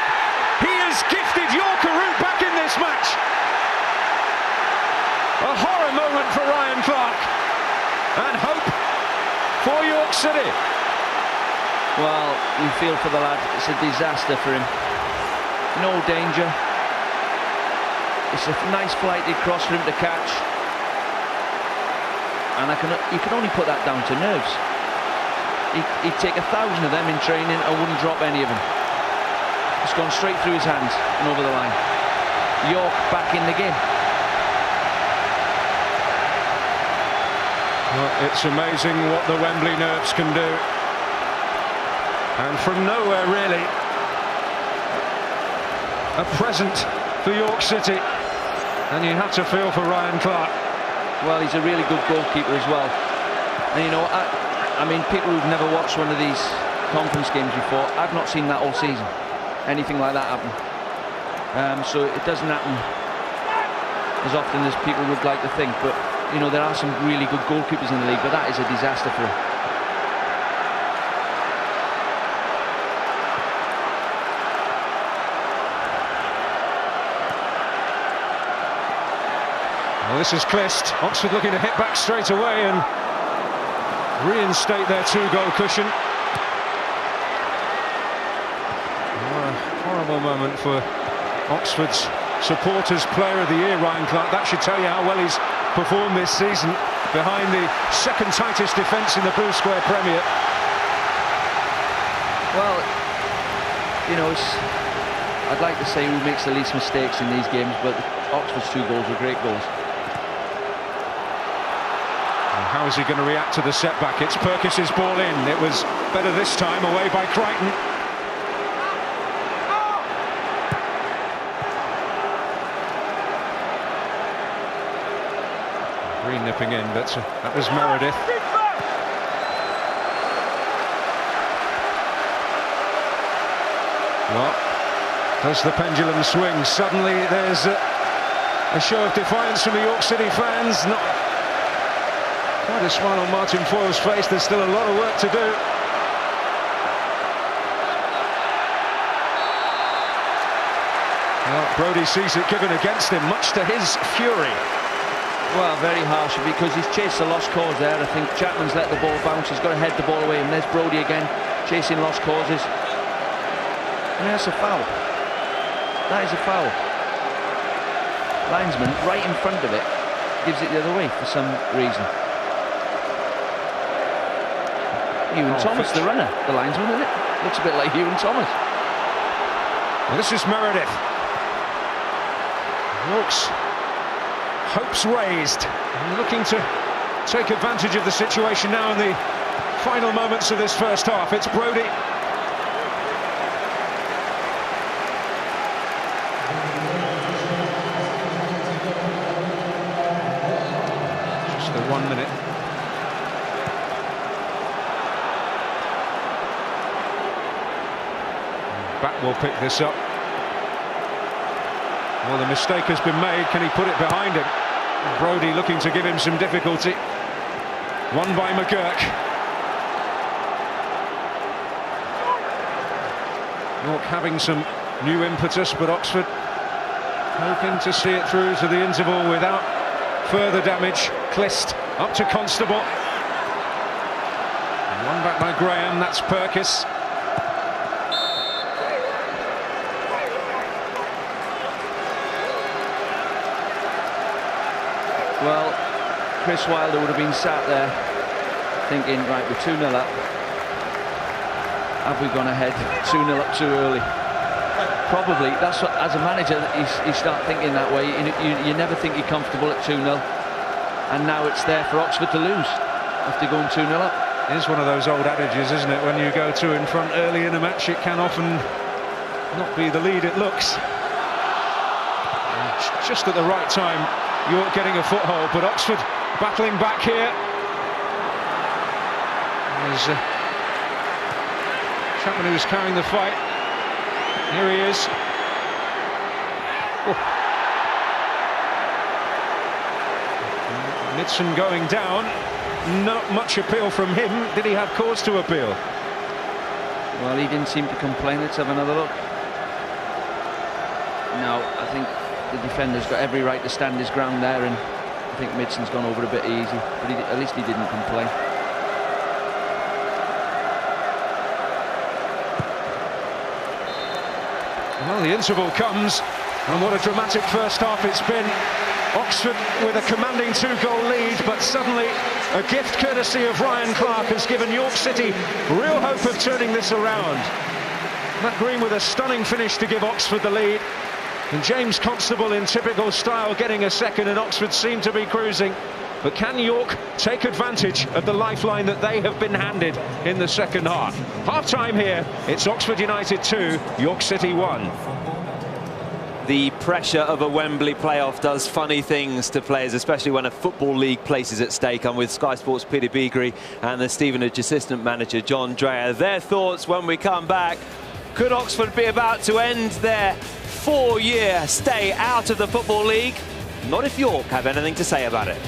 He has gifted York a route back in this match. A horror moment for Ryan Clark. And hope for York City. Well, you feel for the lad. It's a disaster for him. No danger. It's a nice flighted cross for him to catch. And you can only put that down to nerves. He'd take 1,000 of them in training and wouldn't drop any of them. It's gone straight through his hands and over the line. York back in the game. Well, it's amazing what the Wembley nerves can do. And from nowhere, really, a present for York City. And you have to feel for Ryan Clark. Well, he's a really good goalkeeper as well. And you know, I mean, people who've never watched one of these conference games before, I've not seen that all season. Anything like that happen. So it doesn't happen as often as people would like to think. But you know, there are some really good goalkeepers in the league, but that is a disaster for him. Well, this is Clist. Oxford looking to hit back straight away and reinstate their two-goal cushion. What a horrible moment for Oxford's supporters player of the year, Ryan Clark. That should tell you how well he's performed this season, behind the second tightest defence in the Blue Square Premier. Well, you know, I'd like to say who makes the least mistakes in these games, but Oxford's two goals were great goals. How is he going to react to the setback? It's Purkis's ball in. It was better this time, away by Crichton. Green nipping in, but that was Meredith. Well, does the pendulum swing? Suddenly there's a show of defiance from the York City fans. Not quite a smile on Martin Foyle's face. There's still a lot of work to do. Well, Brody sees it given against him, much to his fury. Well, very harsh, because he's chased a lost cause there. I think Chapman's let the ball bounce. He's got to head the ball away, and there's Brody again, chasing lost causes. And that's a foul. That is a foul. Linesman, right in front of it, gives it the other way for some reason. Ewan Thomas, the runner, the linesman, isn't it? Looks a bit like Ewan Thomas. Well, this is Meredith. York's hopes raised, and looking to take advantage of the situation now in the final moments of this first half. It's Brody. after 1 minute. Back will pick this up. Well, the mistake has been made. Can he put it behind him? Brodie looking to give him some difficulty. Won by McGurk. York having some new impetus, but Oxford hoping to see it through to the interval without further damage. Clist up to Constable. And one back by Graham. That's Purkis. Well, Chris Wilder would have been sat there thinking, right, we're 2-0 up. Have we gone ahead 2-0 up too early? Probably. That's what, as a manager, you start thinking that way. You never think you're comfortable at 2-0. And now it's there for Oxford to lose after going 2-0 up. It is one of those old adages, isn't it? When you go 2 in front early in a match, it can often not be the lead it looks. And just at the right time, York getting a foothold, but Oxford battling back here. There's Chapman who's carrying the fight. Here he is. Oh. Midson going down. Not much appeal from him. Did he have cause to appeal? Well, he didn't seem to complain. Let's have another look. No, I think the defender's got every right to stand his ground there, and I think Midson's gone over a bit easy, but at least he didn't complain. Well, the interval comes, and what a dramatic first half it's been. Oxford with a commanding 2-goal lead, but suddenly a gift courtesy of Ryan Clark has given York City real hope of turning this around. Matt Green with a stunning finish to give Oxford the lead, and James Constable in typical style getting a second, and Oxford seem to be cruising. But can York take advantage of the lifeline that they have been handed in the second half? Half-time here, it's Oxford United 2, York City 1. The pressure of a Wembley playoff does funny things to players, especially when a Football League place is at stake. I'm with Sky Sports' Peter Beagrie and the Stevenage assistant manager John Dreyer. Their thoughts when we come back. Could Oxford be about to end their 4-year stay out of the Football League? Not if York have anything to say about it.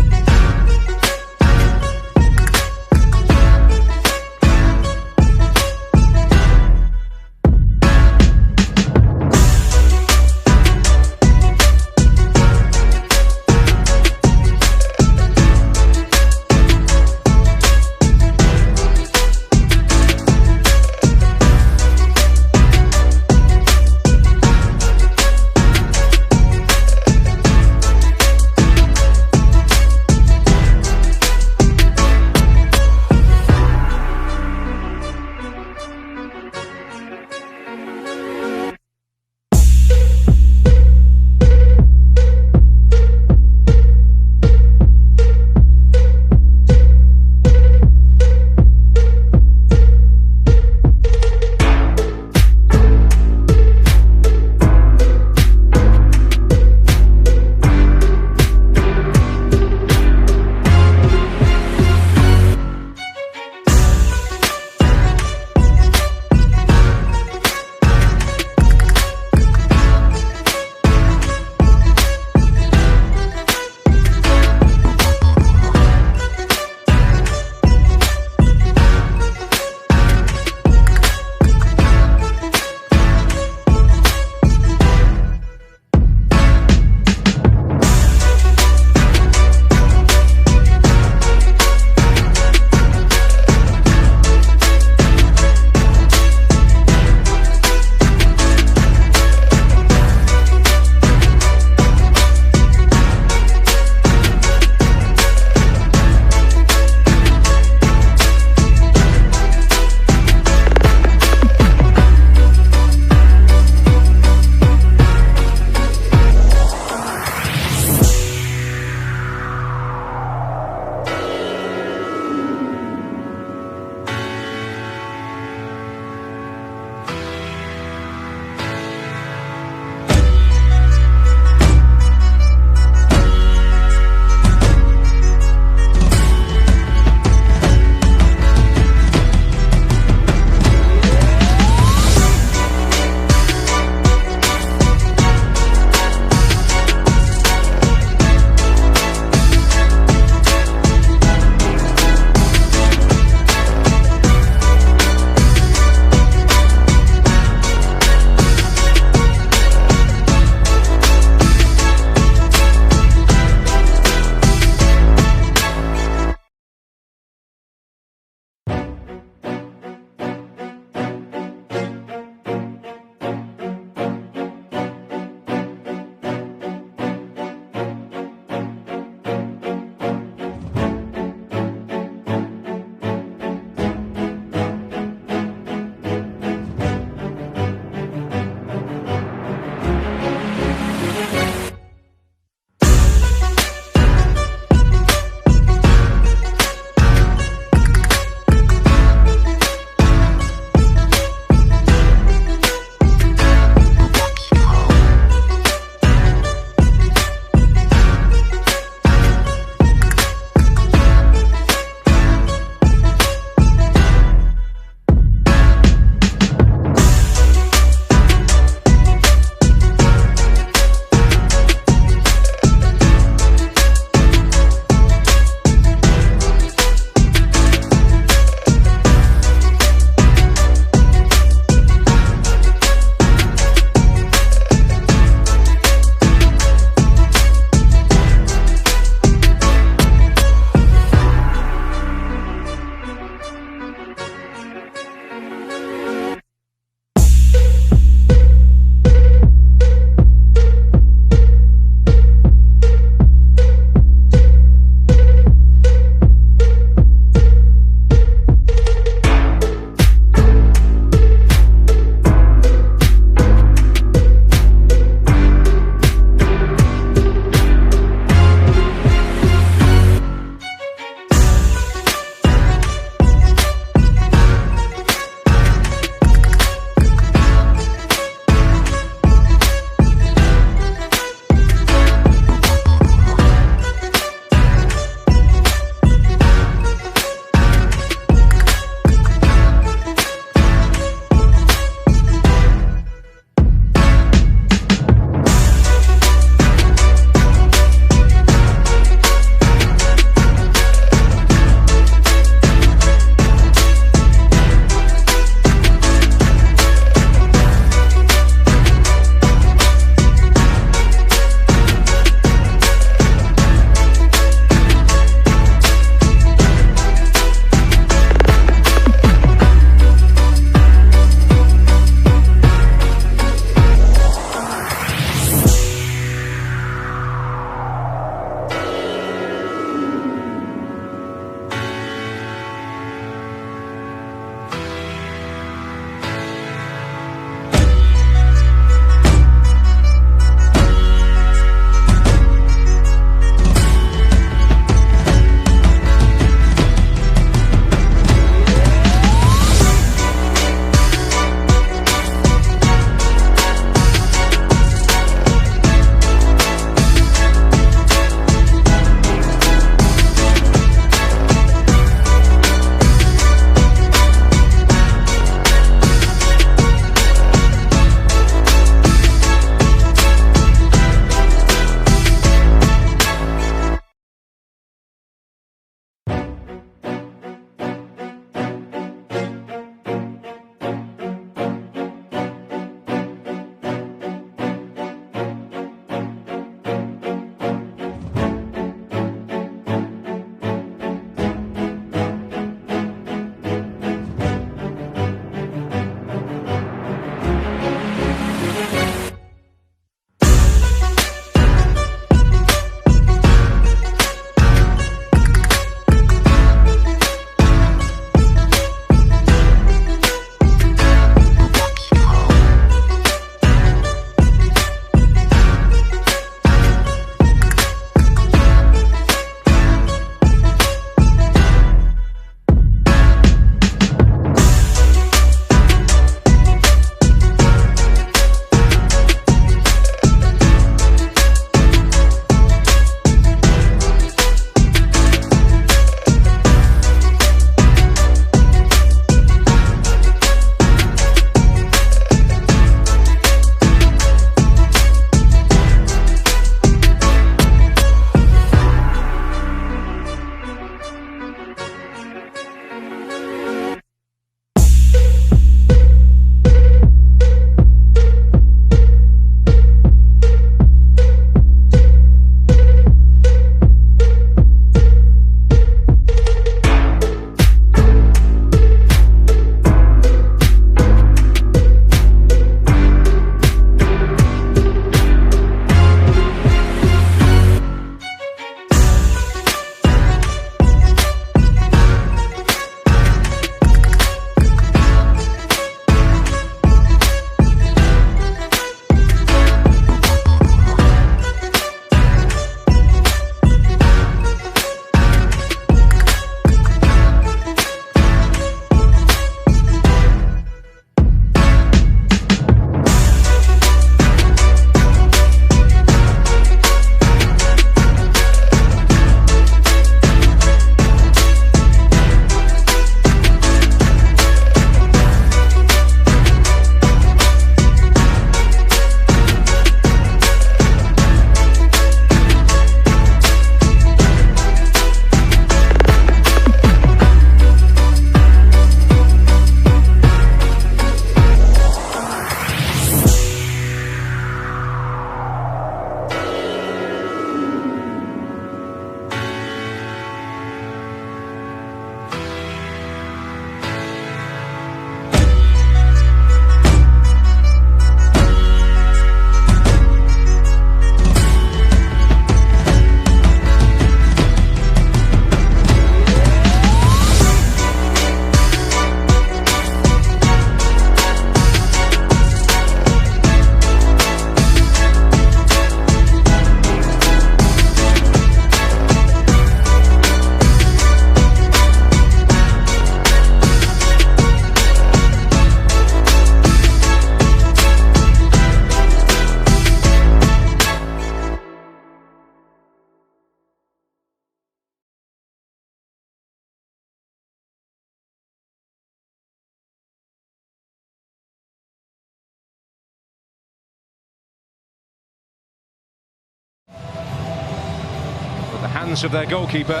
hands of their goalkeeper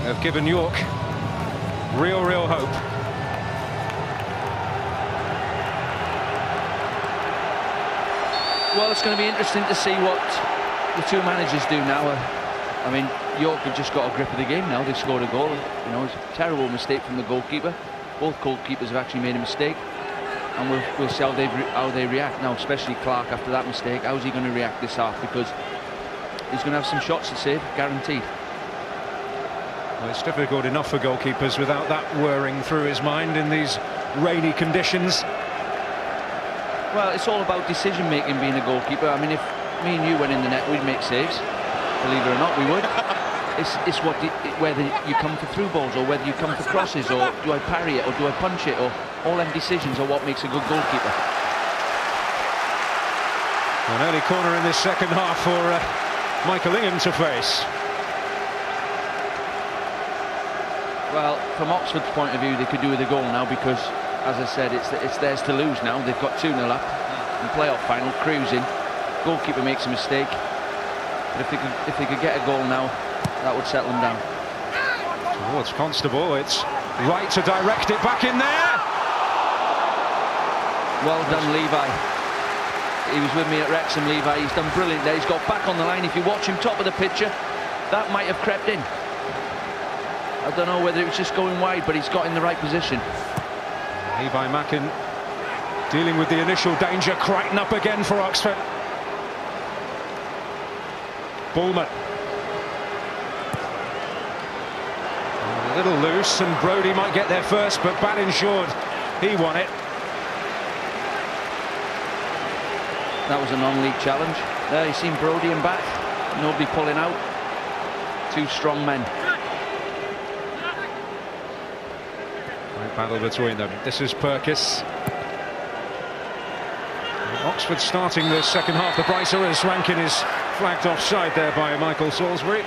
have given York real hope. Well, it's going to be interesting to see what the two managers do now. I mean, York have just got a grip of the game now. They've scored a goal. You know, it's a terrible mistake from the goalkeeper. Both goalkeepers have actually made a mistake, and we'll see how they react now, especially Clark after that mistake. How's he going to react this half? Because he's going to have some shots to save, guaranteed. Well, it's difficult enough for goalkeepers without that whirring through his mind in these rainy conditions. Well, it's all about decision making being a goalkeeper. I mean, if me and you went in the net, we'd make saves. Believe it or not, we would. It's whether you come for through balls or whether you come for crosses, or do I parry it or do I punch it, or all them decisions are what makes a good goalkeeper. An early corner in this second half for Michael Ingham to face. Well, from Oxford's point of view, they could do with a goal now because, as I said, it's theirs to lose now. They've got 2-0 up in playoff final, cruising. Goalkeeper makes a mistake, but if they could get a goal now, that would settle them down. Towards Constable, it's right to direct it back in there. Well done, Levi. He was with me at Wrexham, Levi. He's done brilliant there. He's got back on the line. If you watch him top of the picture, that might have crept in. I don't know whether it was just going wide, but he's got in the right position. Levi Mackin dealing with the initial danger. Crichton up again for Oxford. Bullman. A little loose, and Brodie might get there first, but bad insured. He won it. That was a non-league challenge. There, you seen Brodie and back. Nobody pulling out. Two strong men. Great battle between them. This is Purkis. Oxford starting the second half. The brighter as Rankin is flagged offside there by Michael Salisbury.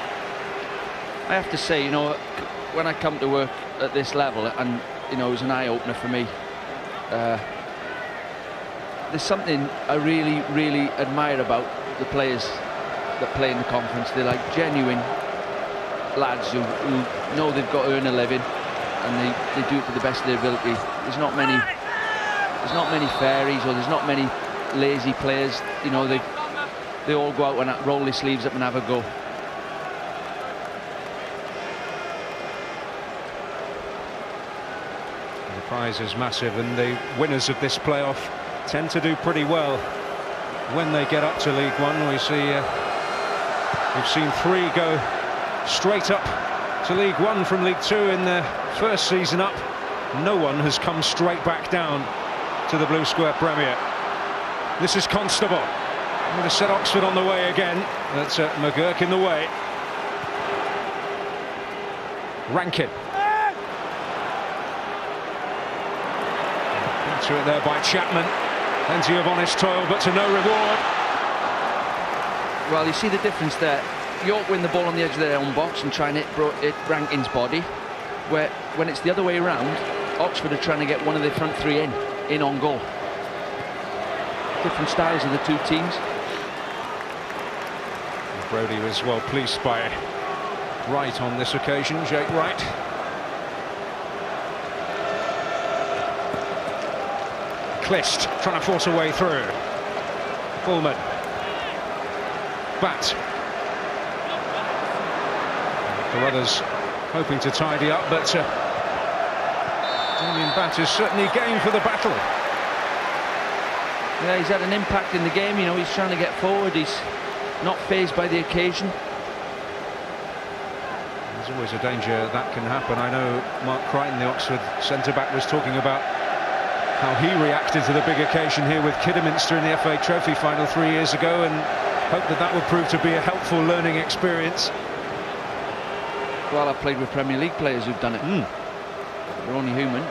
I have to say, you know, when I come to work at this level, and you know, it was an eye-opener for me. There's something I really admire about the players that play in the conference. They're like genuine lads who know they've got to earn a living, and they do it to the best of their ability. There's not many fairies, or there's not many lazy players. You know, they all go out and roll their sleeves up and have a go. The prize is massive, and the winners of this playoff tend to do pretty well when they get up to League One. We've seen 3 go straight up to League One from League Two in their first season up. No one has come straight back down to the Blue Square Premier. This is Constable. I'm going to set Oxford on the way again. That's McGurk in the way. Rankin. To it there by Chapman. Plenty of honest toil, but to no reward. Well, you see the difference there. York win the ball on the edge of their own box and try and hit Rankin's body, where when it's the other way around, Oxford are trying to get one of their front 3 in on goal. Different styles of the two teams. Brodie was well pleased by Wright on this occasion, Jake Wright. Clist trying to force a way through. Bullman. Bat. Carruthers hoping to tidy up, but Damien Bat is certainly game for the battle. Yeah, he's had an impact in the game. You know, he's trying to get forward. He's not fazed by the occasion. There's always a danger that can happen. I know Mark Crichton, the Oxford centre-back, was talking about how he reacted to the big occasion here with Kidderminster in the FA Trophy final 3 years ago, and hope that would prove to be a helpful learning experience. Well, I've played with Premier League players who've done it. They're only human.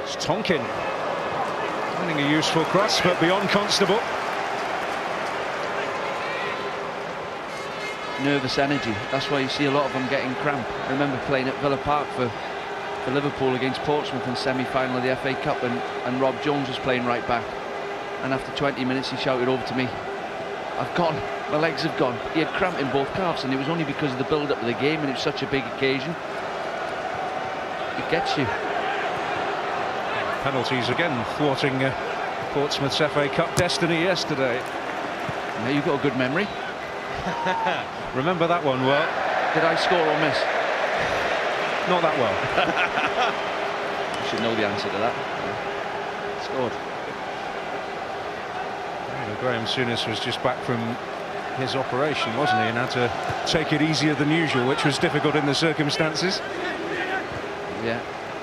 It's Tonkin finding a useful cross, but beyond Constable. Nervous energy. That's why you see a lot of them getting cramp. I remember playing at Villa Park for Liverpool against Portsmouth in semi-final of the FA Cup, and Rob Jones was playing right back, and after 20 minutes he shouted over to me, I've gone. My legs have gone. He had cramp in both calves, and it was only because of the build-up of the game, and it was such a big occasion. It gets you. Penalties again thwarting Portsmouth's FA Cup destiny yesterday. Now you've got a good memory. Remember that one well? Did I score or miss? Not that well. You should know the answer to that. Scored. Graham Souness was just back from his operation, wasn't he, and had to take it easier than usual, which was difficult in the circumstances. Yeah,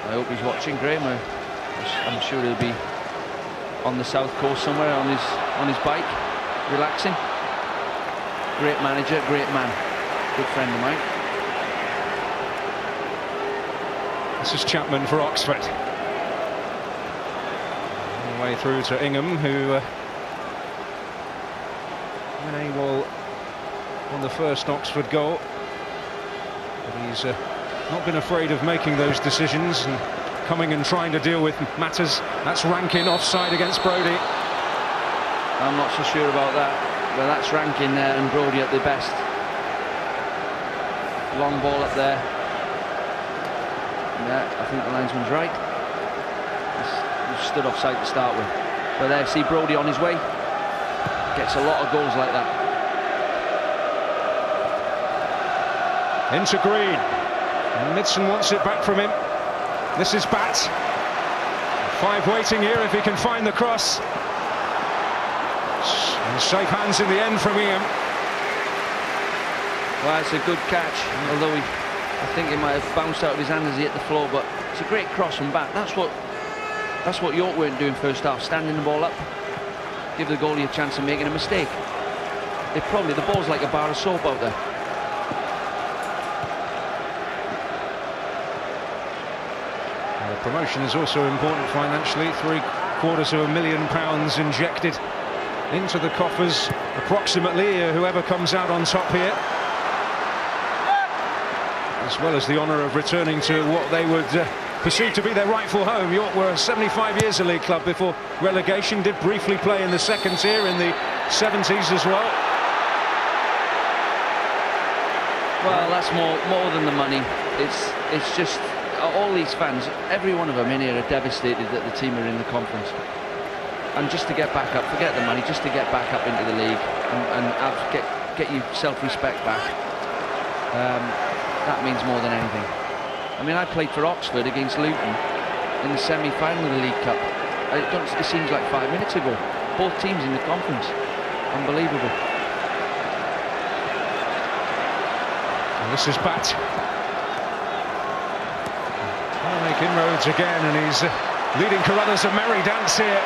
I hope he's watching, Graham. I'm sure he'll be on the south coast somewhere on his bike, relaxing. Great manager, great man, good friend of mine. This is Chapman for Oxford. All the way through to Ingham, who went AWOL on the first Oxford goal. But he's not been afraid of making those decisions and coming and trying to deal with matters. That's Rankin offside against Brodie. I'm not so sure about that. Well, that's Rankin there and Brodie at their best. Long ball up there. Yeah, I think the linesman's right. He's stood offside to start with. But there, see Brodie on his way. Gets a lot of goals like that. Into Green. And Midson wants it back from him. This is Bat. 5 waiting here if he can find the cross. And safe hands in the end from Ian. Well, it's a good catch, although I think he might have bounced out of his hand as he hit the floor, but it's a great cross from Bat. That's what York weren't doing first half, standing the ball up. Give the goalie a chance of making a mistake. The ball's like a bar of soap out there. Promotion is also important financially. £750,000 injected into the coffers, approximately, whoever comes out on top here, as well as the honour of returning to what they would perceive to be their rightful home. York were 75 years a league club before relegation, did briefly play in the second tier in the 70s as well. Well, that's more than the money. It's just all these fans, every one of them in here are devastated that the team are in the conference. And just to get back up, forget the money, just to get back up into the league and get your self-respect back. That means more than anything. I mean, I played for Oxford against Luton in the semi-final of the League Cup. It seems like 5 minutes ago. Both teams in the conference. Unbelievable. And this is Bat. Make inroads again, and he's leading Carruthers a merry dance here.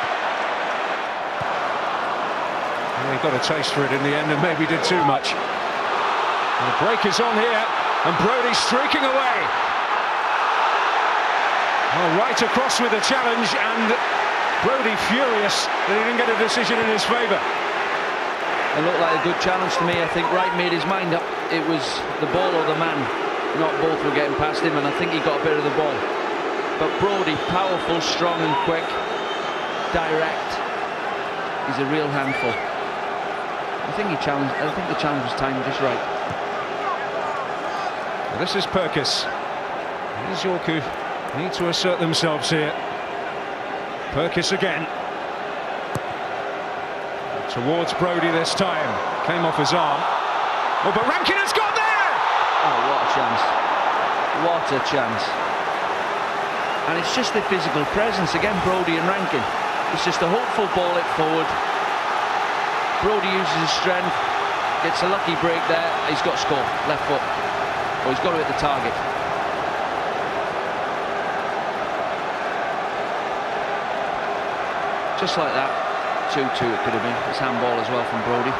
Well, he got a taste for it in the end and maybe did too much. And the break is on here, and Brodie streaking away. Well, right across with the challenge, and Brodie furious that he didn't get a decision in his favour. It looked like a good challenge to me. I think Wright made his mind up. It was the ball or the man. Not both were getting past him, and I think he got a bit of the ball. But Brodie, powerful, strong and quick, direct. He's a real handful. I think the challenge was timed just right. Well, this is Perkis. Here's York who need to assert themselves here. Perkis again. Towards Brodie this time. Came off his arm. Oh, but Rankin has got there! Oh, what a chance. What a chance. And it's just the physical presence, again, Brodie and Rankin. It's just a hopeful ball it forward. Brodie uses his strength, gets a lucky break there. He's got to score, left foot. Or he's got to hit the target. Just like that, 2-2 it could have been. It's handball as well from Brodie.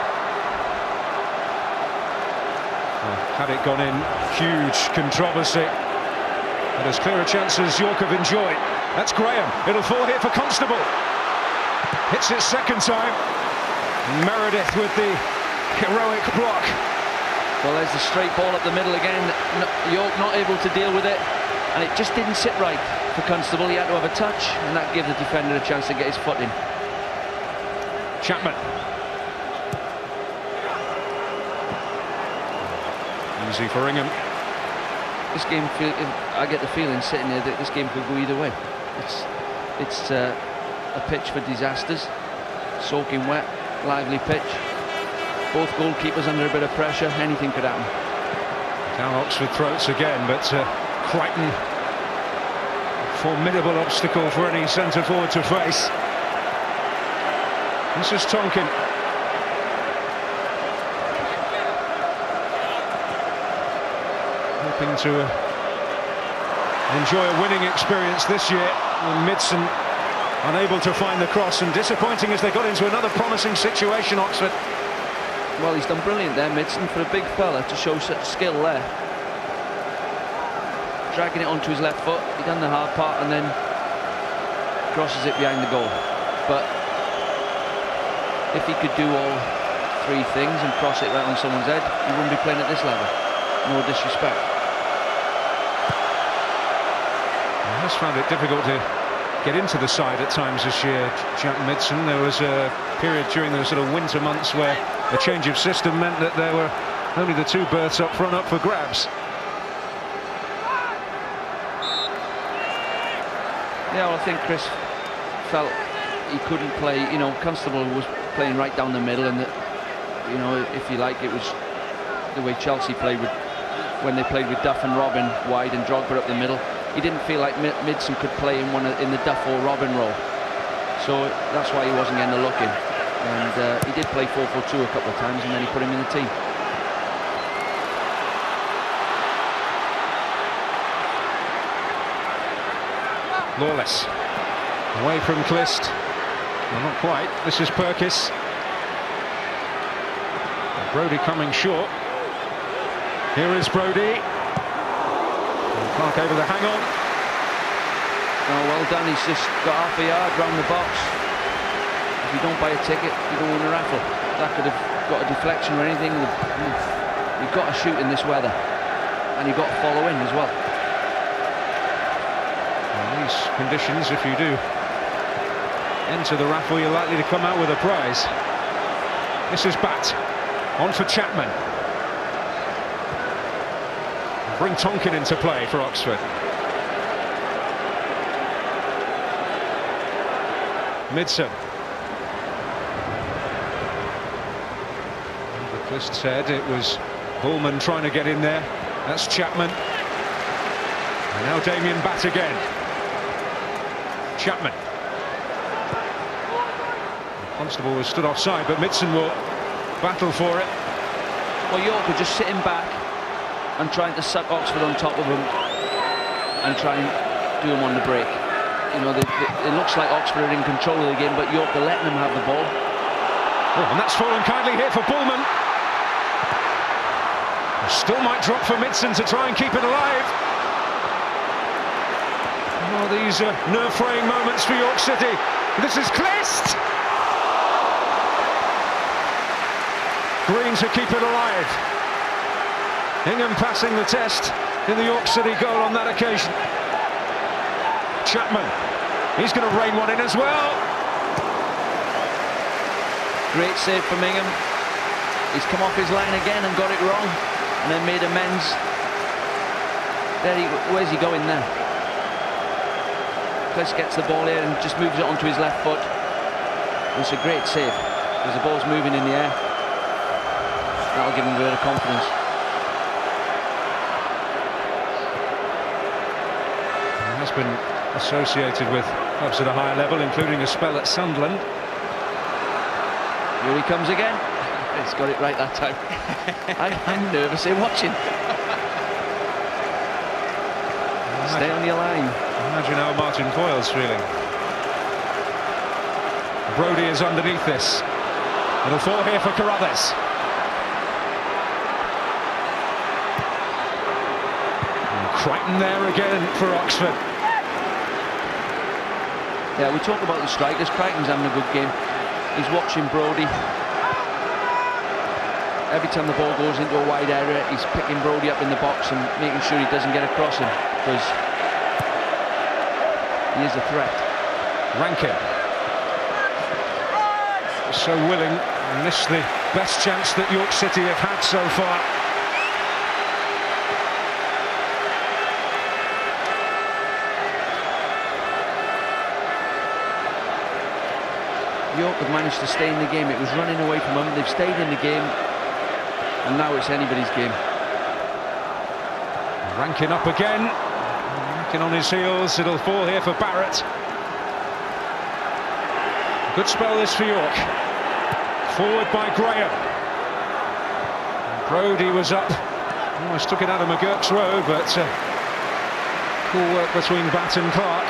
Well, had it gone in, huge controversy. But as clear a chance as York have enjoyed. That's Graham. It'll fall here for Constable. Hits it second time. Meredith with the heroic block. Well, there's the straight ball up the middle again. York not able to deal with it. And it just didn't sit right for Constable. He had to have a touch, and that gave the defender a chance to get his foot in. Chapman. Easy for Ingham. This game, I get the feeling sitting here that this game could go either way. It's a pitch for disasters, soaking wet, lively pitch. Both goalkeepers under a bit of pressure, anything could happen. Down Oxford throats again, but Crichton, formidable obstacle for any centre forward to face. This is Tonkin. Hoping to enjoy a winning experience this year, and Midson unable to find the cross, and disappointing as they got into another promising situation, Oxford. Well, he's done brilliant there, Midson, for a big fella to show such skill there. Dragging it onto his left foot, he done the hard part and then crosses it behind the goal. But if he could do all three things and cross it right on someone's head, he wouldn't be playing at this level. No disrespect. He has found it difficult to get into the side at times this year, Jack Midson. There was a period during the sort of winter months where a change of system meant that there were only the two berths up front up for grabs. Yeah, well, I think Chris felt he couldn't play. You know, Constable was playing right down the middle, and that, you know, if you like, it was the way Chelsea played with when they played with Duff and Robin wide and Drogba up the middle. He didn't feel like Midson could play in the Duff or Robin role, so that's why he wasn't getting a look in. And he did play 4-4-2 a couple of times, and then he put him in the team. Lawless away from Clist. Well, not quite. This is Perkis. Brodie coming short. Here is Brodie. And Clark able to hang on. Oh, well done. He's just got half a yard round the box. If you don't buy a ticket, you don't win a raffle. That could have got a deflection or anything. You've got to shoot in this weather, and you've got to follow in as well. In these conditions, if you do enter the raffle, you're likely to come out with a prize. This is Bat on for Chapman. Bring Tonkin into play for Oxford. Midson. The Clist said it was Bullman trying to get in there. That's Chapman. And now Damien Bat again. Chapman. Constable was stood offside, but Midson will battle for it. Well, York were just sitting back and trying to suck Oxford on top of them and try and do them on the break. You know, it looks like Oxford are in control of the game, but York are letting them have the ball. Oh, and that's fallen kindly here for Bullman. Still might drop for Midson to try and keep it alive. Oh, these are nerve-fraying moments for York City. This is Clist! Green to keep it alive. Ingham passing the test in the York City goal on that occasion. Chapman, he's going to rain one in as well. Great save from Ingham. He's come off his line again and got it wrong, and then made amends. Where's he going there? Clist gets the ball here and just moves it onto his left foot. It's a great save because the ball's moving in the air. That'll give him a bit of confidence. He has been associated with clubs at a higher level, including a spell at Sunderland. Here he comes again. He's got it right that time. I'm nervous here watching. Stay on your line. Imagine how Martin Coyle's feeling. Brodie is underneath this. It'll fall here for Carruthers. And Crichton there again for Oxford. Yeah, we talk about the strikers. Crichton's having a good game. He's watching Brodie. Every time the ball goes into a wide area, he's picking Brodie up in the box and making sure he doesn't get across him, because he is a threat. Rankin. So willing, and this the best chance that York City have had so far. York have managed to stay in the game. It was running away from them. They've stayed in the game, and now it's anybody's game. Rankin up again. Rankin on his heels. It'll fall here for Barrett. Good spell this for York. Forward by Graham. Brodie was up. Almost took it out of McGurk's road, but cool work between Batt and Clark.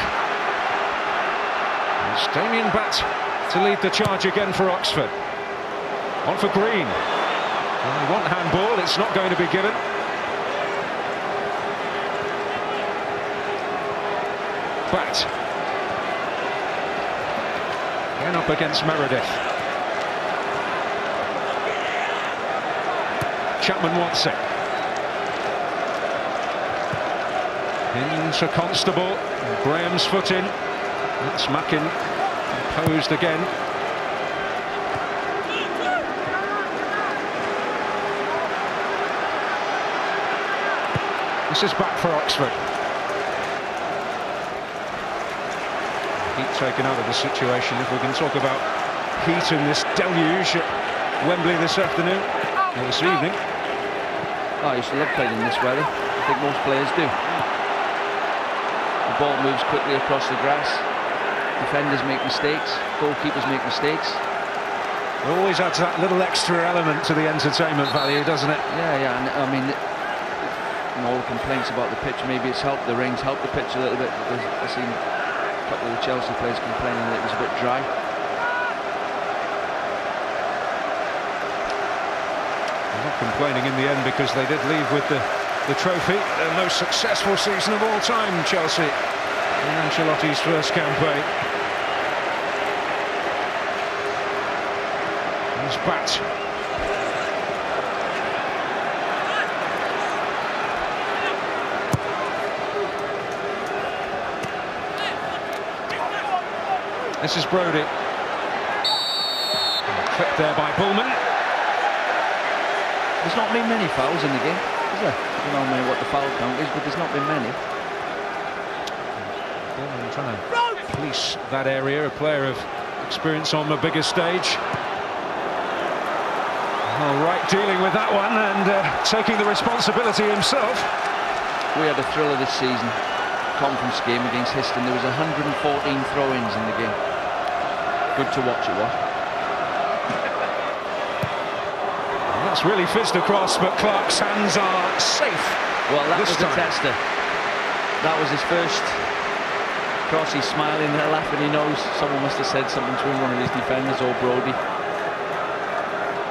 It's Damien Batt to lead the charge again for Oxford. On for Green. Well, they want handball, it's not going to be given. Batt. Again up against Meredith. Chapman wants it. Into Constable. Graham's foot in. That's Mackin posed again. This is back for Oxford. Heat taken out of the situation, if we can talk about heat in this deluge at Wembley this afternoon, or this evening. Oh, I used to love playing in this weather. I think most players do. The ball moves quickly across the grass. Defenders make mistakes. Goalkeepers make mistakes. It always adds that little extra element to the entertainment value, doesn't it? Yeah, and I mean, all the complaints about the pitch, maybe it's helped, the rain's helped the pitch a little bit. I've seen a couple of the Chelsea players complaining that it was a bit dry. They're not complaining in the end because they did leave with the trophy. Their most successful season of all time, Chelsea, in Ancelotti's first campaign. There's Batt. This is Brodie. Clipped there by Bullman. There's not been many fouls in the game, is there? I don't know what the foul count is, but there's not been many. Bullman trying to police that area, a player of experience on the bigger stage. All right, dealing with that one and taking the responsibility himself. We had a thriller this season. Conference game against Histon. There was 114 throw-ins in the game. Good to watch it was. That's really fizzed across, but Clark's hands are safe. Well, that was the time. tester. That was his first cross. He's smiling there, laughing. He knows someone must have said something to him, one of his defenders or Brodie.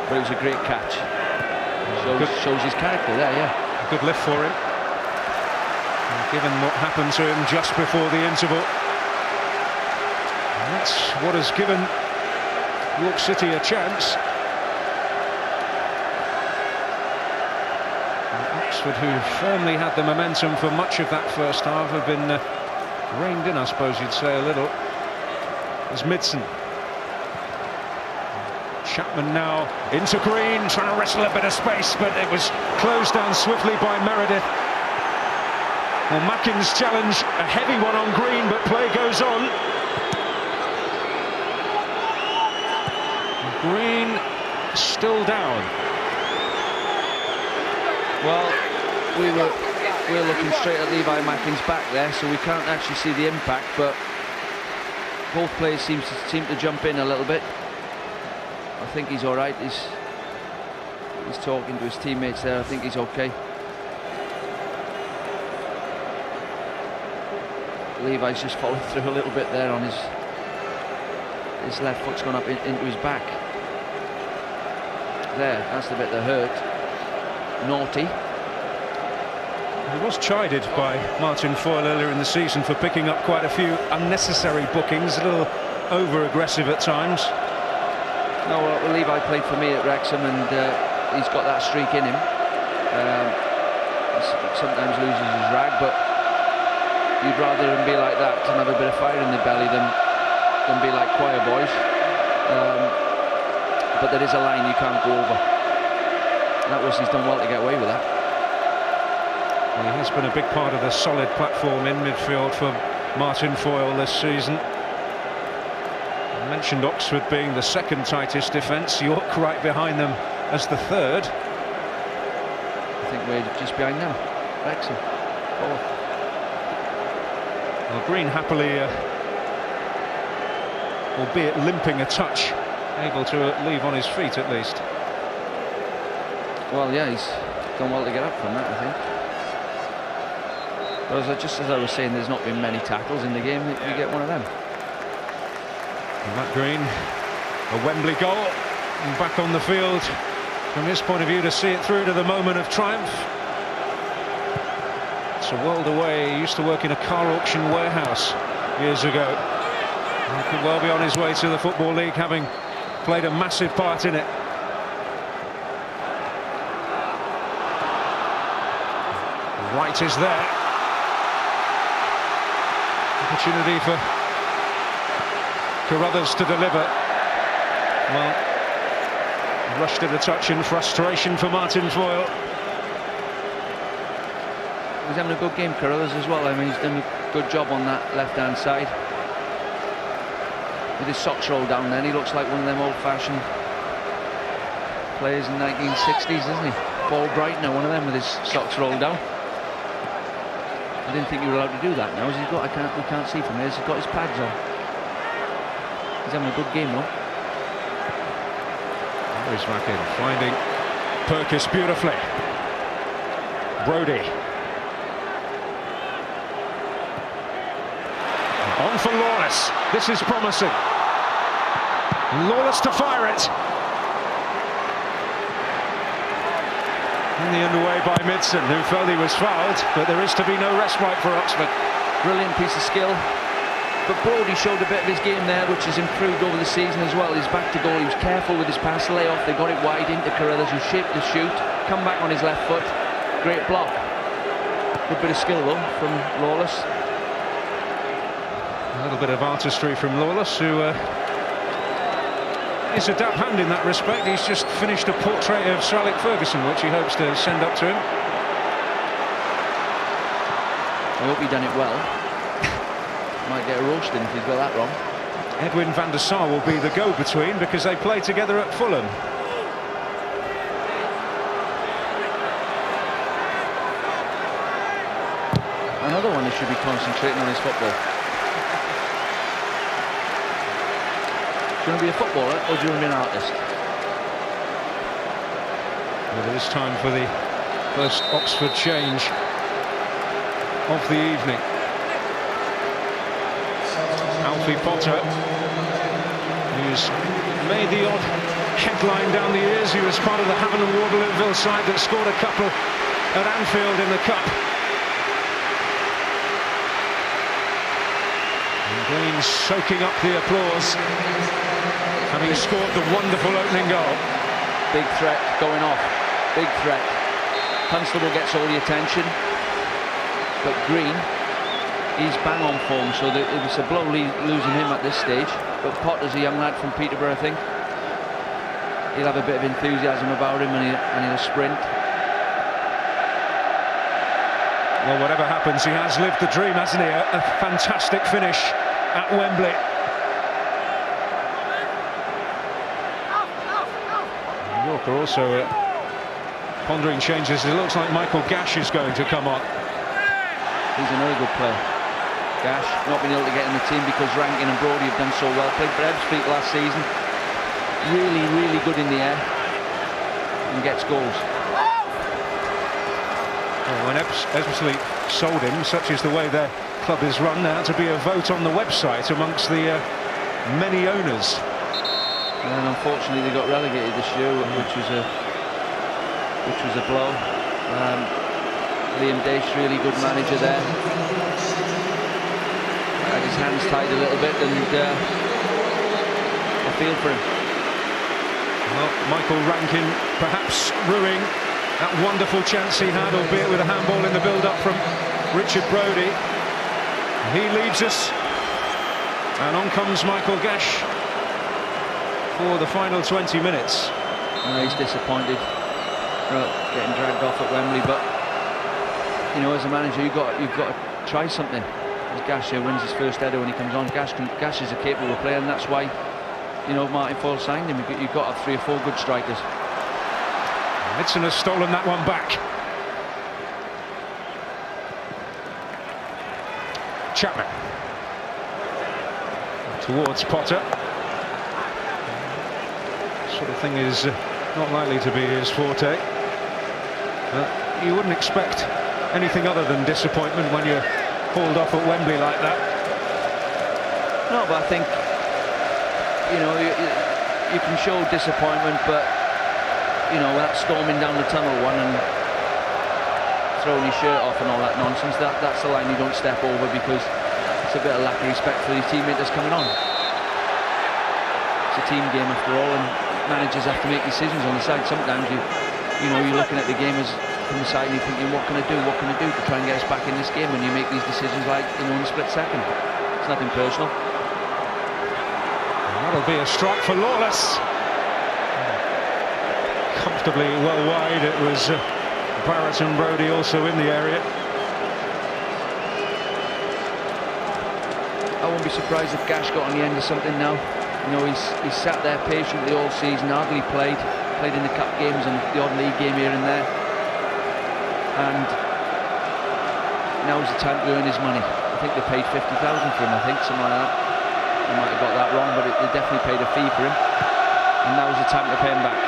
But it was a great catch. Shows his character there, yeah. A good lift for him. And given what happened to him just before the interval. And that's what has given York City a chance. And Oxford, who firmly had the momentum for much of that first half, have been reined in, I suppose you'd say, a little. There's Midson. Chapman now into Green, trying to wrestle a bit of space, but it was closed down swiftly by Meredith. Well, Mackin's challenge, a heavy one on Green, but play goes on. Green still down. Well, we were looking straight at Levi Mackin's back there, so we can't actually see the impact, but both players seem to jump in a little bit. I think he's all right. He's talking to his teammates there. I think he's okay. Levi's just followed through a little bit there on his left foot's gone up into his back. There, that's the bit that hurt. Naughty. He was chided by Martin Foyle earlier in the season for picking up quite a few unnecessary bookings, a little over-aggressive at times. No, well, Levi played for me at Wrexham, and he's got that streak in him. He sometimes loses his rag, but you'd rather him be like that and have a bit of fire in the belly than be like choir boys. But there is a line you can't go over. He's done well to get away with that. Well, he has been a big part of the solid platform in midfield for Martin Foyle this season. I mentioned Oxford being the second tightest defence, York right behind them as the third. I think we're just behind them. Wrexham. Well, Green happily, albeit limping a touch, able to leave on his feet at least. Well, yeah, he's done well to get up from that, I think. But just as I was saying, there's not been many tackles in the game. We get one of them. And Matt Green, a Wembley goal, and back on the field from his point of view to see it through to the moment of triumph. It's a world away. He used to work in a car auction warehouse years ago. He could well be on his way to the Football League, having played a massive part in it. Right is there. Opportunity for Carruthers to deliver. Well, rushed at a touch in frustration for Martin Foyle. He's having a good game, Carruthers, as well. I mean, he's done a good job on that left-hand side. With his socks rolled down then, he looks like one of them old-fashioned players in the 1960s, doesn't he? Paul Breitner, one of them with his socks rolled down. I didn't think you were allowed to do that now. Has he got? We can't see from here. He's got his pads on. He's having a good game though. He's back in, finding Perkis beautifully. Brodie. On for Lawless. This is promising. Lawless to fire it. In the underway by Midson, who felt he was fouled, but there is to be no respite for Oxford. Brilliant piece of skill. But Brodie showed a bit of his game there, which has improved over the season as well. He's back to goal. He was careful with his pass layoff. They got it wide into Carruthers, who shaped the shoot. Come back on his left foot. Great block. Good bit of skill though from Lawless. A little bit of artistry from Lawless, who is a dab hand in that respect. He's just finished a portrait of Sir Alex Ferguson, which he hopes to send up to him. I hope he done it well. Might get a roasting if he's got that wrong. Edwin van der Sar will be the go-between because they play together at Fulham. Another one who should be concentrating on his football. Do you want to be a footballer or do you want to be an artist? Well, it is time for the first Oxford change of the evening. Alfie Potter, who's made the odd headline down the years. He was part of the Havant and Waterlooville side that scored a couple at Anfield in the Cup. And Green soaking up the applause, having scored the wonderful opening goal. Big threat going off. Big threat. Constable gets all the attention, but Green, he's bang on form, so it was a blow losing him at this stage. But Potter's a young lad from Peterborough, I think. He'll have a bit of enthusiasm about him, and he'll sprint. Well, whatever happens, he has lived the dream, hasn't he? A fantastic finish at Wembley. York are also pondering changes. It looks like Michael Gash is going to come on. He's another good player. Gash, not been able to get in the team because Rankin and Brodie have done so well. Played for Ebbsfleet last season. Really, really good in the air. And gets goals. Well, when Ebbsfleet sold him, such is the way their club is run, there had to be a vote on the website amongst the many owners. And unfortunately they got relegated this year, which was a blow. Liam Dace, really good manager there. Had his hands tied a little bit, and I feel for him. Well, Michael Rankin perhaps ruining that wonderful chance he had, albeit with a handball in the build-up from Richard Brodie. He leads us, and on comes Michael Gash for the final 20 minutes. He's disappointed getting dragged off at Wembley, but you know, as a manager, you've got to try something. As Gash here wins his first header when he comes on. Gash is a capable player, and that's why you know, Martin Foyle signed him. You've got to have 3 or 4 good strikers. Midson has stolen that one back. Chapman towards Potter. Sort of thing is not likely to be his forte. You wouldn't expect anything other than disappointment when you're hauled off at Wembley like that. No, but I think, you know, you can show disappointment, but, you know, that storming down the tunnel one and throwing his shirt off and all that nonsense, that's the line you don't step over, because it's a bit of lack of respect for your teammate that's coming on. It's a team game after all, and managers have to make decisions on the side. Sometimes you know, you're looking at the game as from the side and you're thinking, what can I do to try and get us back in this game, when you make these decisions, like, you know, in a split second. It's nothing personal. And that'll be a strike for Lawless. Comfortably well wide. It was Barrett and Brodie also in the area. I won't be surprised if Gash got on the end of something now. You know, he's sat there patiently all season, hardly played in the cup games and the odd league game here and there. And now's the time to earn his money. I think they paid 50,000 for him, I think, something like that. I might have got that wrong, but they definitely paid a fee for him. And now's the time to pay him back.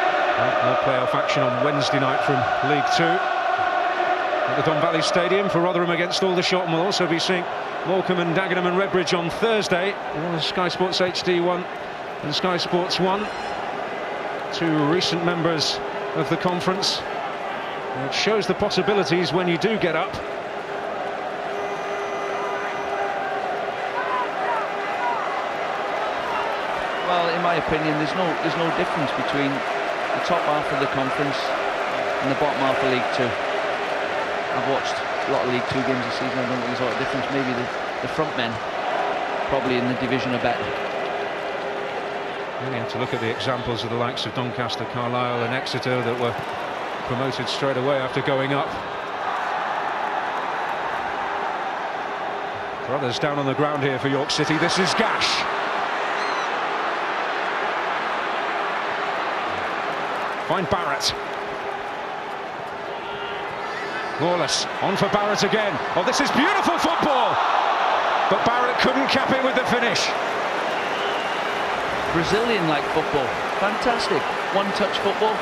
More playoff action on Wednesday night from League Two at the Don Valley Stadium for Rotherham against Aldershot. And we'll also be seeing Morecambe and Dagenham and Redbridge on Thursday on Sky Sports HD1 and Sky Sports 1. 2 recent members of the conference. It shows the possibilities when you do get up. Well, in my opinion, there's no difference between the top half of the conference and the bottom half of League Two. I've watched a lot of League Two games this season. I don't think there's a lot of difference. Maybe the front men probably in the division are better. You have to look at the examples of the likes of Doncaster, Carlisle and Exeter that were promoted straight away after going up. Brothers down on the ground here for York City. This is Gash. Find Barrett. Lawless on for Barrett again. Oh, this is beautiful football! But Barrett couldn't cap it with the finish. Brazilian-like football. Fantastic. One-touch football.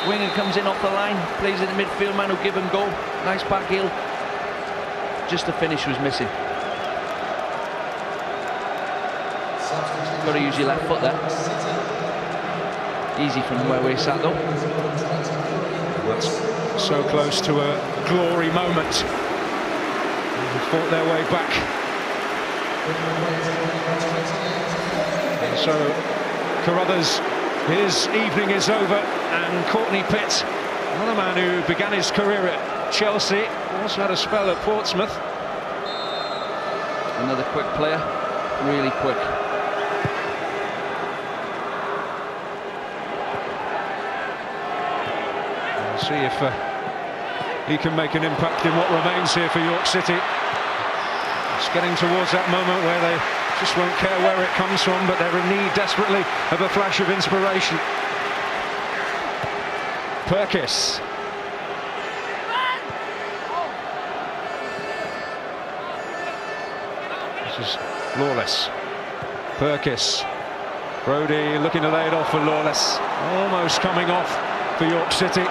Winger comes in off the line, plays in the midfield, man will give him goal. Nice back heel. Just the finish was missing. Got to use your left foot there. Easy from where we sat though. That's so close to a glory moment. They fought their way back. And so Carruthers, his evening is over, and Courtney Pitt, another man who began his career at Chelsea, also had a spell at Portsmouth. Another quick player, really quick. We'll see if he can make an impact in what remains here for York City. It's getting towards that moment where they just won't care where it comes from, but they're in need desperately of a flash of inspiration. Perkis. This is Lawless. Perkis. Brodie looking to lay it off for Lawless. Almost coming off for York City.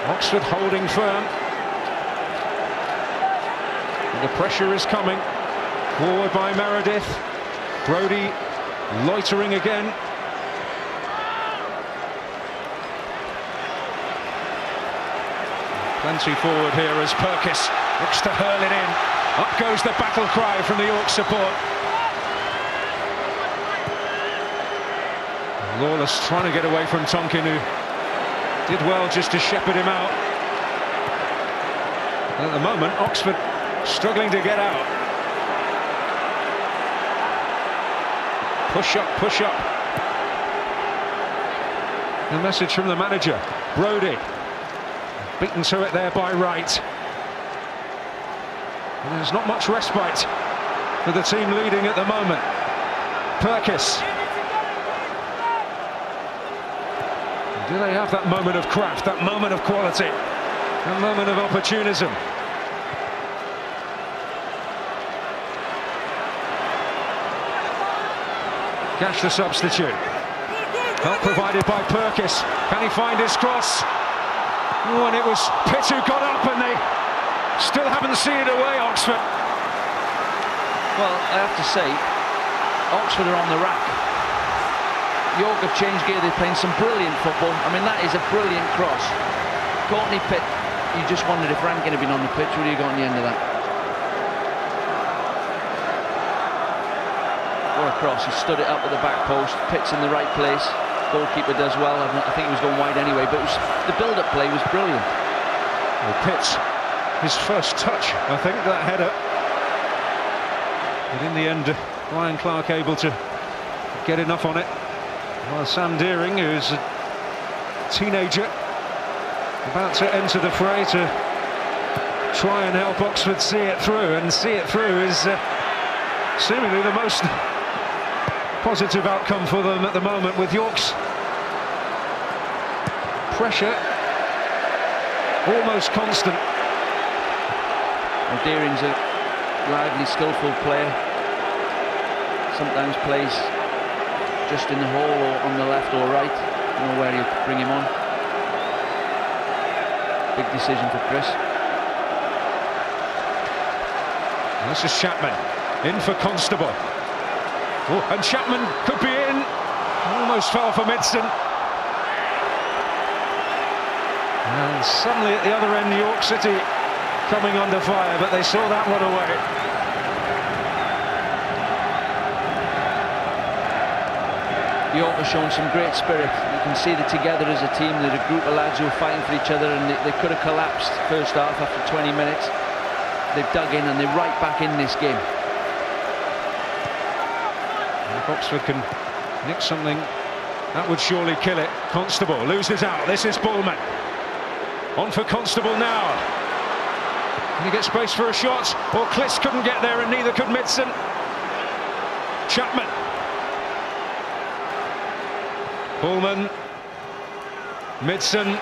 Oxford holding firm. The pressure is coming. Forward by Meredith. Brodie loitering again. Plenty forward here as Perkis looks to hurl it in. Up goes the battle cry from the York support. Lawless trying to get away from Tonkin, who did well just to shepherd him out. And at the moment, Oxford struggling to get out. Push up, push up. The message from the manager, Brodie. Beaten to it there by Wright. And there's not much respite for the team leading at the moment. Perkis. Do they have that moment of craft, that moment of quality, that moment of opportunism? Cash the substitute. Help provided by Perkis. Can he find his cross? Oh, and it was Pitt who got up, and they still haven't seen it away, Oxford. Well, I have to say, Oxford are on the rack. York have changed gear, they're playing some brilliant football. I mean, that is a brilliant cross. Courtney Pitt, you just wondered if Rankin had been on the pitch, would he have got on the end of that? What a cross, he stood it up at the back post. Pitt's in the right place, goalkeeper does well. I think he was going wide anyway, but the build-up play was brilliant. Well, Pitt's his first touch, I think, that header. But in the end, Ryan Clark able to get enough on it. While Sam Deering, who's a teenager, about to enter the fray to try and help Oxford see it through, and see it through is seemingly the most positive outcome for them at the moment, with York's pressure almost constant. Well, Deering's a lively, skillful player. Sometimes plays just in the hole or on the left or right. You know where he'll bring him on. Big decision for Chris. And this is Chapman in for Constable. Oh, and Chapman could be in. Almost fell for Midson. And suddenly at the other end, York City coming under fire, but they saw that one away. York have shown some great spirit. You can see that together as a team, they're a group of lads who are fighting for each other, and they could have collapsed first half after 20 minutes. They've dug in and they're right back in this game. If Oxford can nick something, that would surely kill it. Constable loses out. This is Bullman. On for Constable now. Can he get space for a shot? Or Kliss couldn't get there, and neither could Midson. Chapman. Bullman. Midson.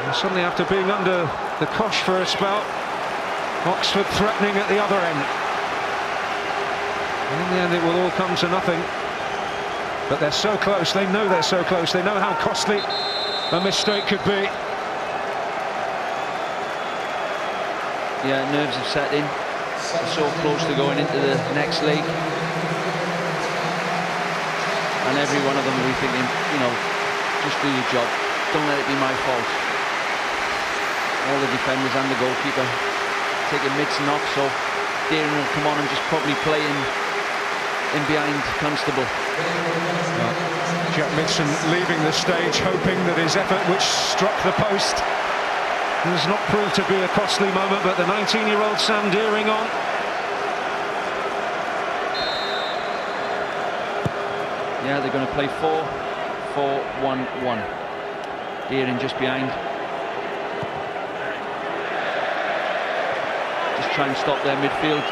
And suddenly, after being under the cosh for a spell, Oxford threatening at the other end. And in the end, it will all come to nothing. But they're so close. They know they're so close. They know how costly a mistake could be. Yeah, nerves have set in. They're so close to going into the next league. And every one of them will be thinking, you know, just do your job. Don't let it be my fault. All the defenders and the goalkeeper taking Midson off, so Deering will come on and just probably play in behind Constable. Well, Jack Midson leaving the stage, hoping that his effort, which struck the post, has not proved to be a costly moment, but the 19-year-old Sam Deering on. Yeah, they're going to play 4-4-1-1. Deering just behind. Just try and stop their midfield.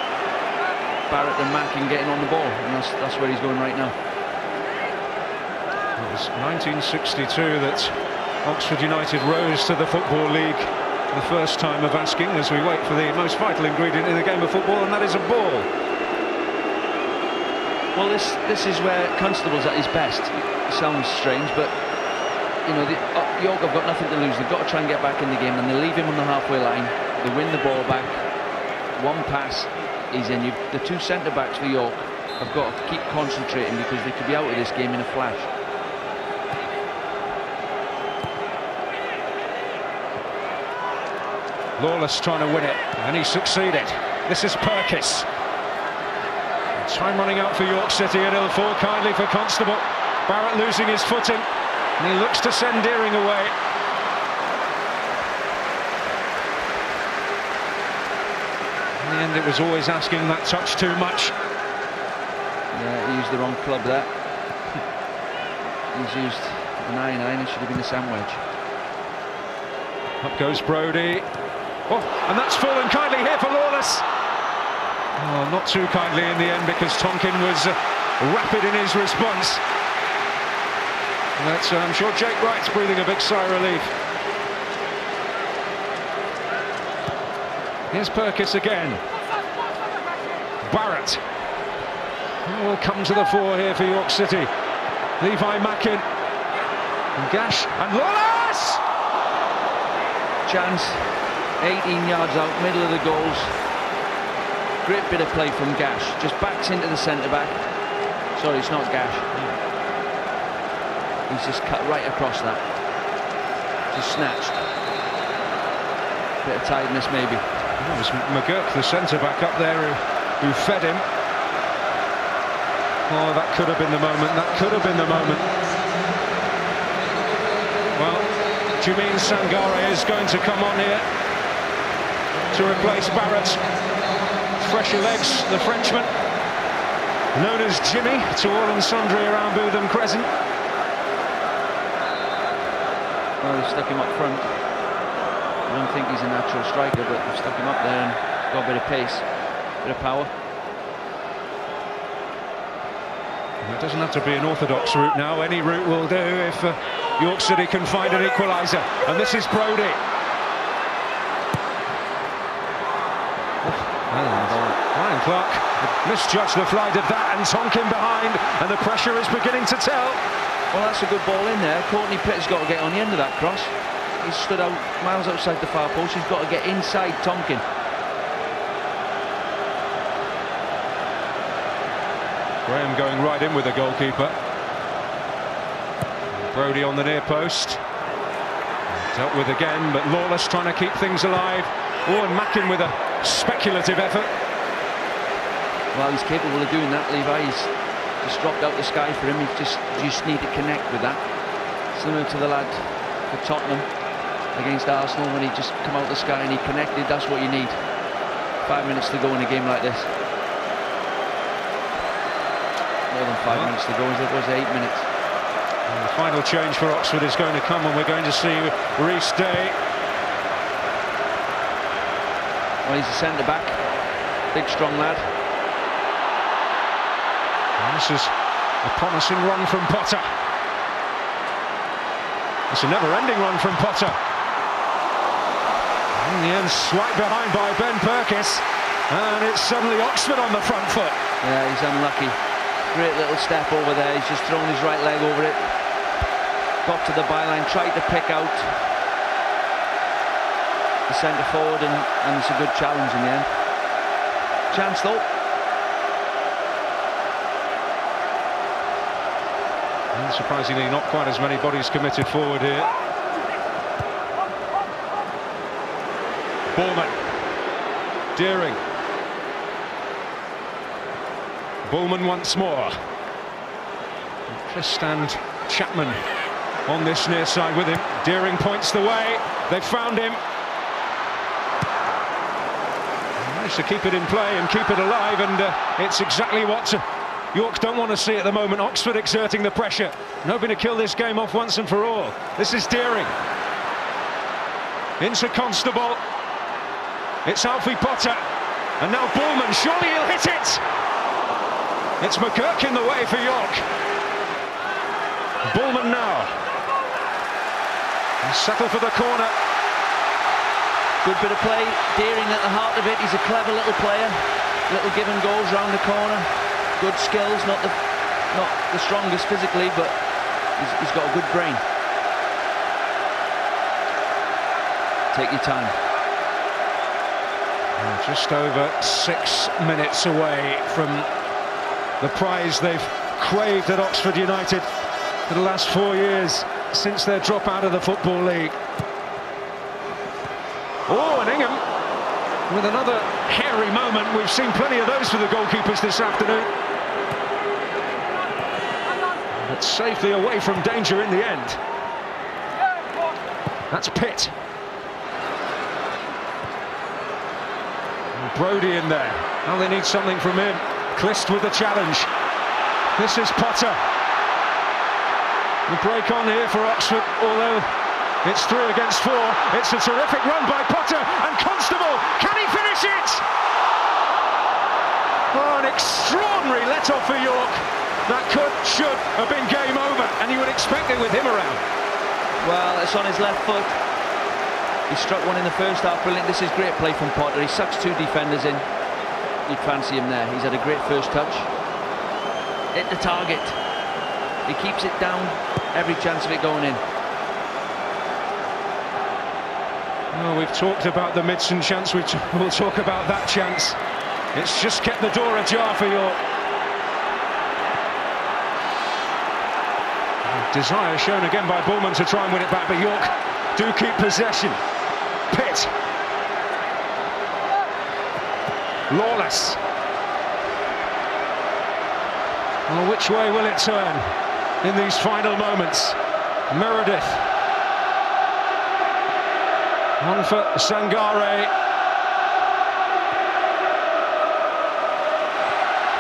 Barrett and Mackin getting on the ball, and that's where he's going right now. It was 1962 that Oxford United rose to the Football League, the first time of asking, as we wait for the most vital ingredient in the game of football, and that is a ball. Well, this is where Constable's at his best. It sounds strange, but you know, York have got nothing to lose. They've got to try and get back in the game, and they leave him on the halfway line. They win the ball back. One pass, he's in. The two centre-backs for York have got to keep concentrating, because they could be out of this game in a flash. Lawless trying to win it, and he succeeded. This is Perkis. Time running out for York City, and it'll fall kindly for Constable. Barrett losing his footing, and he looks to send Deering away. In the end, it was always asking that touch too much. Yeah, he used the wrong club there. He's used an 9-9, it should have been a sandwich. Up goes Brodie. Oh, and that's fallen kindly here for Lawless. Oh, not too kindly in the end, because Tonkin was rapid in his response. But I'm sure Jake Wright's breathing a big sigh of relief. Here's Perkis again. Barrett will come to the fore here for York City. Levi Mackin, and Gash, and Lawless! Chance, 18 yards out, middle of the goals. Great bit of play from Gash, just backs into the centre-back. Sorry, it's not Gash. He's just cut right across that. Just snatched. Bit of tiredness maybe. It was McGurk, the centre-back up there, who fed him. Oh, that could have been the moment, that could have been the moment. Well, Jimeen Sangare is going to come on here to replace Barrett. Fresher legs, the Frenchman, known as Jimmy to all and sundry around Bootham Crescent. Well, they've stuck him up front. I don't think he's a natural striker, but they've stuck him up there and got a bit of pace, a bit of power. It doesn't have to be an orthodox route now, any route will do if York City can find an equaliser. And this is Brodie. Ryan Clark misjudged the flight of that, and Tonkin behind, and the pressure is beginning to tell. Well, that's a good ball in there. Courtney Pitt's got to get on the end of that cross. He's stood out miles outside the far post. He's got to get inside Tonkin. Graham going right in with the goalkeeper. Brodie on the near post. Dealt with again, but Lawless trying to keep things alive. Oh, and Mackin with a speculative effort. Well, he's capable of doing that, Levi. He's just dropped out the sky for him. You just need to connect with that. Similar to the lad for Tottenham against Arsenal, when he just come out the sky and he connected. That's what you need. 5 minutes to go in a game like this. More than 5 minutes to go, as it was 8 minutes. And the final change for Oxford is going to come, and we're going to see Rhys Day. Well, he's a centre-back. Big, strong lad. And this is a promising run from Potter. It's a never-ending run from Potter. In the end, swiped behind by Ben Perkis, and it's suddenly Oxford on the front foot. Yeah, he's unlucky. Great little step over there. He's just thrown his right leg over it. Got to the byline, tried to pick out the centre forward, and it's a good challenge in the end. Chance though. And surprisingly, not quite as many bodies committed forward here. Bullman. Deering. Bullman once more. Christ and Chapman on this near side with him. Deering points the way. They've found him. Managed to keep it in play and keep it alive, and it's exactly what York don't want to see at the moment. Oxford exerting the pressure, and hoping to kill this game off once and for all. This is Deering. Into Constable. It's Alfie Potter. And now Bullman. Surely he'll hit it. It's McGurk in the way for York. Bullman now. He's settled for the corner. Good bit of play. Deering at the heart of it. He's a clever little player. Little give and goes round the corner. Good skills, not the strongest physically, but he's got a good brain. Take your time. Just over 6 minutes away from the prize they've craved at Oxford United for the last 4 years since their drop out of the Football League. Oh, and Ingham with another hairy moment. We've seen plenty of those for the goalkeepers this afternoon. But safely away from danger in the end. That's Pitt. And Brodie in there. Now they need something from him. Clist with the challenge. This is Potter. The break on here for Oxford, although It's 3 against 4. It's a terrific run by Potter, and Constable, can he finish it? Oh, an extraordinary let-off for York. That should have been game over, and you would expect it with him around. Well, it's on his left foot. He struck one in the first half, brilliant. This is great play from Potter. He sucks 2 defenders in. You'd fancy him there. He's had a great first touch. Hit the target. He keeps it down. Every chance of it going in. Well, we've talked about the Midson chance. We'll talk about that chance. It's just kept the door ajar for York. Desire shown again by Bullman to try and win it back, but York do keep possession. Pitt. Lawless. Well, which way will it turn in these final moments? Meredith. On for Sangare.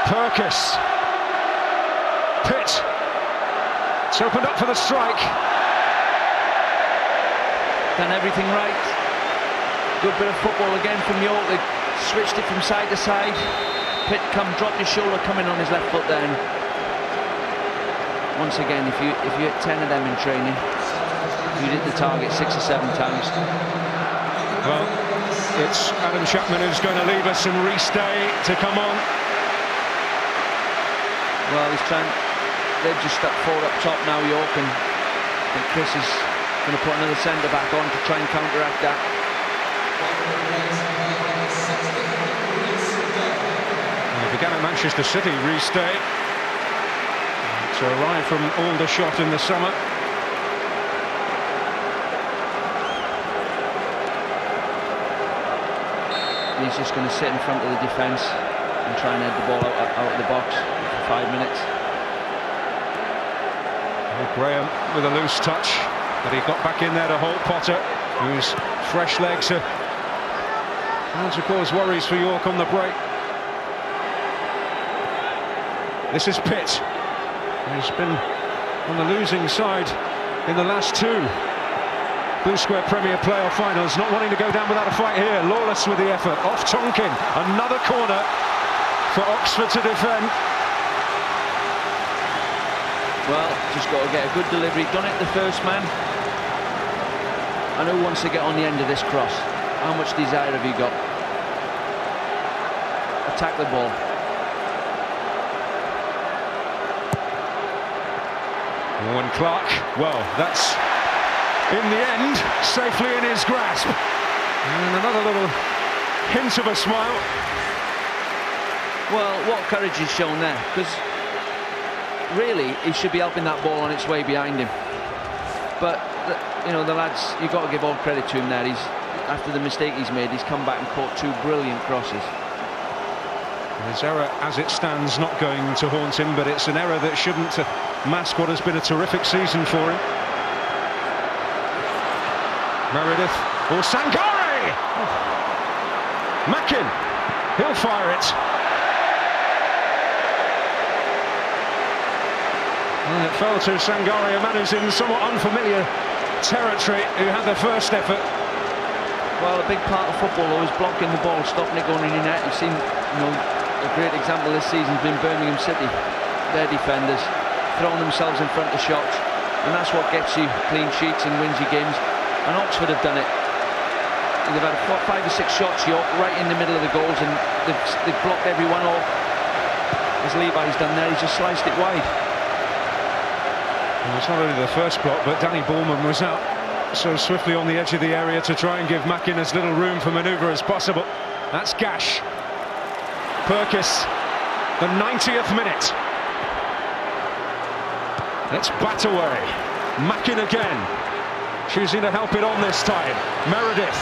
Perkis. Pitt. It's opened up for the strike. Done everything right. Good bit of football again from York. They switched it from side to side. Pitt dropped his shoulder, coming on his left foot then. Once again, if you hit 10 of them in training, you hit the target 6 or 7 times. Well, it's Adam Chapman who's going to leave us, and Restay to come on. Well, they've just stuck 4 up top now, York, and Chris is going to put another centre back on to try and counteract that. Well, began at Manchester City, Restay. To arrive from Aldershot in the summer. He's just going to sit in front of the defence and try and head the ball out of the box for 5 minutes. Well, Graham with a loose touch, but he got back in there to hold Potter, whose fresh legs are bound to cause worries for York on the break. This is Pitt. He's been on the losing side in the last 2 Blue Square Premier playoff finals, not wanting to go down without a fight here. Lawless with the effort, off Tonkin, another corner for Oxford to defend. Well, just got to get a good delivery, done it the first man. And who wants to get on the end of this cross? How much desire have you got? Attack the ball. Owen Clark, well, that's in the end safely in his grasp. And another little hint of a smile. Well, what courage he's shown there, because really he should be helping that ball on its way behind him. But you know, the lads, you've got to give all credit to him there. He's, after the mistake he's made, he's come back and caught 2 brilliant crosses. His error as it stands not going to haunt him, but it's an error that shouldn't mask what has been a terrific season for him. Meredith, or Sangare! Oh. Mackin, he'll fire it. And it fell to Sangare, a man who's in somewhat unfamiliar territory, who had the first effort. Well, a big part of football though is blocking the ball, stopping it going in your net. You've seen, you know, a great example this season has been Birmingham City. Their defenders throwing themselves in front of shots, and that's what gets you clean sheets and wins you games. And Oxford have done it. They've had 5 or 6 shots, York, right in the middle of the goals, and they've blocked everyone off. As Levi's done there, he's just sliced it wide. Well, it's not only the first block, but Danny Bullman was out so swiftly on the edge of the area to try and give Mackin as little room for manoeuvre as possible. That's Gash. Perkis, the 90th minute. Let's bat away. Mackin again, choosing to help it on this time. Meredith.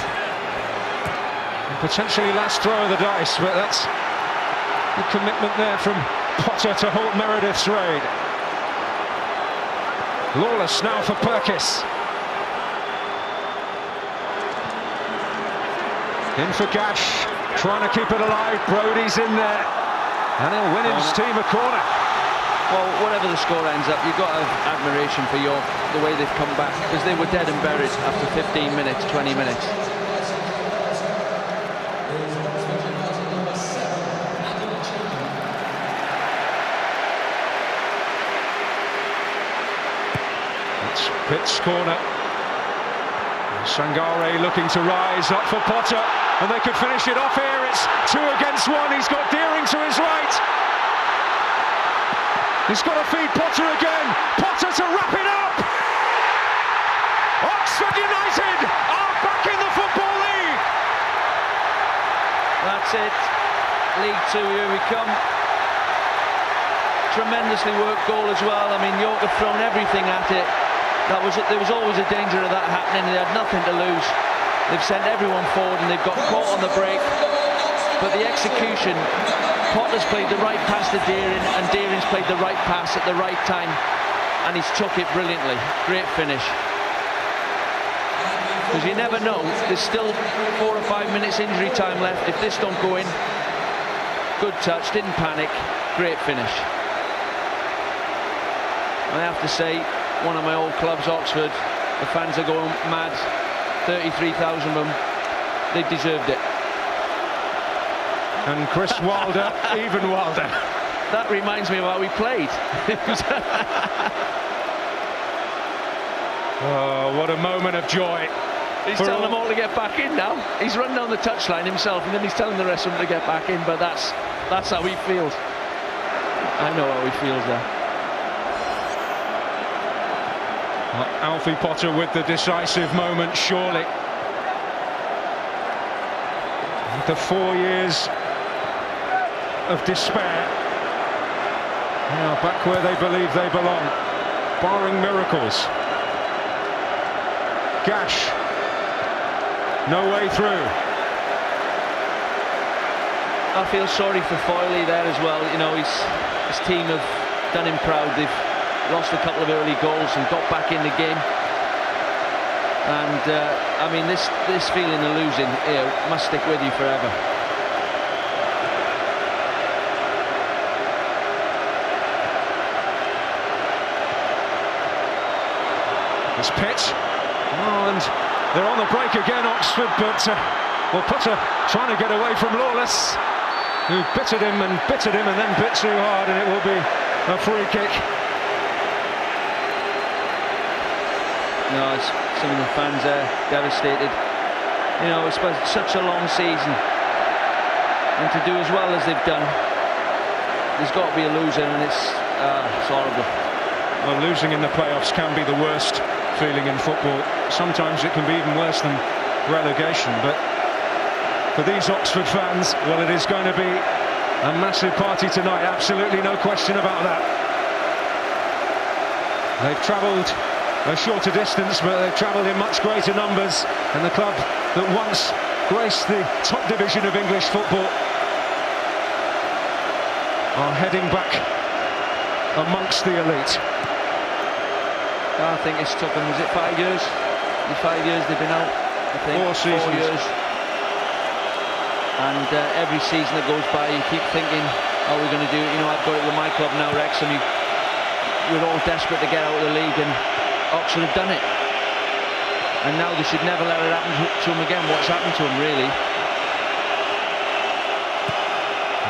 And potentially last throw of the dice, but that's the commitment there from Potter to halt Meredith's raid. Lawless now for Perkis. In for Gash, trying to keep it alive. Brody's in there, and he'll win his team a corner. Well, whatever the score ends up, you've got to have admiration for York, the way they've come back, because they were dead and buried after 15 minutes, 20 minutes. It's Pitt's corner. Sangare looking to rise up for Potter, and they could finish it off here. It's 2 against 1. He's got Deering to his right. He's got to feed Potter again. Potter to wrap it up. Oxford United are back in the Football League. That's it. League 2, here we come. Tremendously worked goal as well. I mean, York have thrown everything at it. There was always a danger of that happening. They had nothing to lose. They've sent everyone forward and they've got caught on the break. But the execution, Potter's played the right pass to Deering, and Deering's played the right pass at the right time, and he's took it brilliantly. Great finish. Because you never know, there's still 4 or 5 minutes injury time left. If this don't go in, good touch, didn't panic, great finish. I have to say, one of my old clubs, Oxford, the fans are going mad. 33,000 of them, they deserved it. And Chris Wilder, even wilder. That reminds me of how we played. Oh, what a moment of joy. He's telling them all to get back in now. He's run down the touchline himself, and then he's telling the rest of them to get back in, but that's how he feels. I know how he feels there. Alfie Potter with the decisive moment, surely. After 4 years of despair, they are back where they believe they belong, barring miracles. Gash, no way through. I feel sorry for Foyley there as well. You know, his team have done him proud. They've lost a couple of early goals and got back in the game. And I mean, this feeling of losing here must stick with you forever. It's Pitt. Oh, and they're on the break again, Oxford, but well, Potter trying to get away from Lawless, who bitted him and then bit too hard, and it will be a free kick. No, some of the fans are devastated. You know, it's such a long season, and to do as well as they've done, there's got to be a loser, and it's horrible. Well, losing in the playoffs can be the worst feeling in football. Sometimes it can be even worse than relegation, but for these Oxford fans, well, it is going to be a massive party tonight, absolutely no question about that. They've travelled a shorter distance, but they've travelled in much greater numbers, and the club that once graced the top division of English football are heading back amongst the elite. I think it's took them, was it 5 years? The 5 years they've been out, I think. 4 seasons. 4 years. And every season that goes by, you keep thinking, how are we going to do it? You know, I've got it with my club now, Wrexham. We're all desperate to get out of the league, and Oxford have done it. And now they should never let it happen to them again. What's happened to them, really?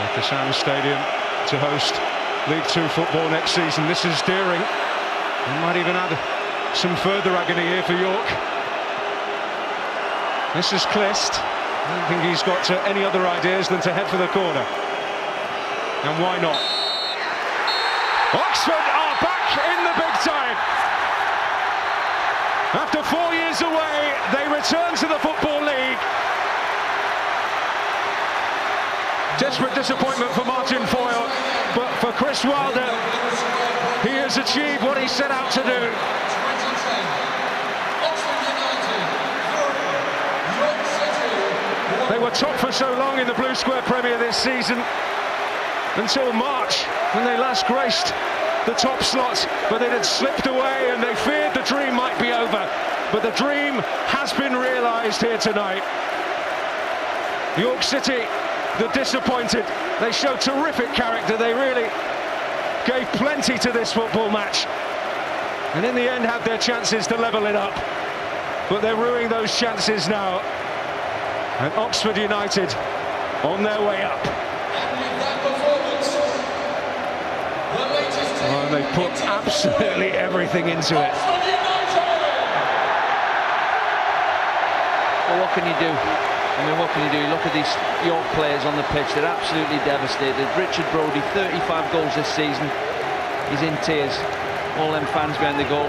At the Sands Stadium to host League 2 football next season. This is Deering. He might even add some further agony here for York. This is Clist. I don't think he's got any other ideas than to head for the corner. And why not? Oxford are back in the big time. After 4 years away, they return to the Football League. Desperate disappointment for Martin Foyle, but for Chris Wilder, he has achieved what he set out to do. They were top for so long in the Blue Square Premier this season, until March, when they last graced the top slot, but it had slipped away and they feared the dream might be over. But the dream has been realised here tonight. York City, the disappointed, they show terrific character. They really gave plenty to this football match, and in the end had their chances to level it up. But they're ruining those chances now. And Oxford United on their way up. Oh, they put absolutely everything into it. Well, what can you do? I mean, what can you do? Look at these York players on the pitch. They're absolutely devastated. Richard Brodie, 35 goals this season. He's in tears. All them fans behind the goal.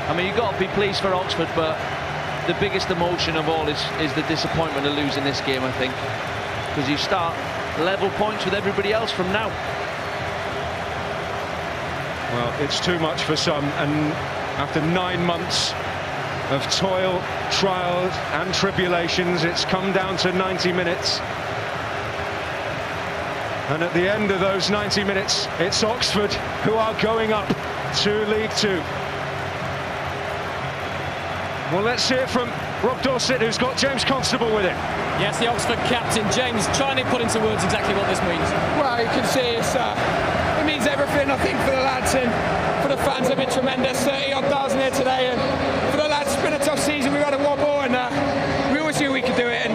I mean, you've got to be pleased for Oxford, but the biggest emotion of all is the disappointment of losing this game, I think. Because you start level points with everybody else from now. Well, it's too much for some, and after 9 months of toil, trials and tribulations, it's come down to 90 minutes. And at the end of those 90 minutes, it's Oxford who are going up to League Two. Well, let's hear from Rob Dorset, who's got James Constable with him. Yes, the Oxford captain. James, trying to put into words exactly what this means. Well, you can see it means everything, I think, for the lads, and for the fans have been tremendous. 30,000 here today, and for the lads, it's been a tough season. We've had a wobble, and we always knew we could do it, and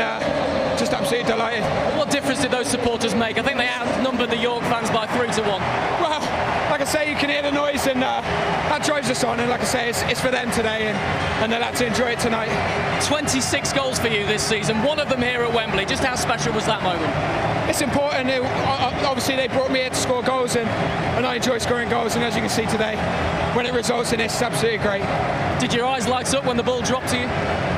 just absolutely delighted. What difference did those supporters make? I think they outnumbered the York fans by 3-1. Well, like I say, you can hear the noise, and that drives us on, and like I say, it's for them today, and the lads enjoy it tonight. 26 goals for you this season, one of them here at Wembley. Just how special was that moment? It's important. Obviously, they brought me here to score goals, and I enjoy scoring goals, and as you can see today, when it results in this, it's absolutely great. Did your eyes light up when the ball dropped to you?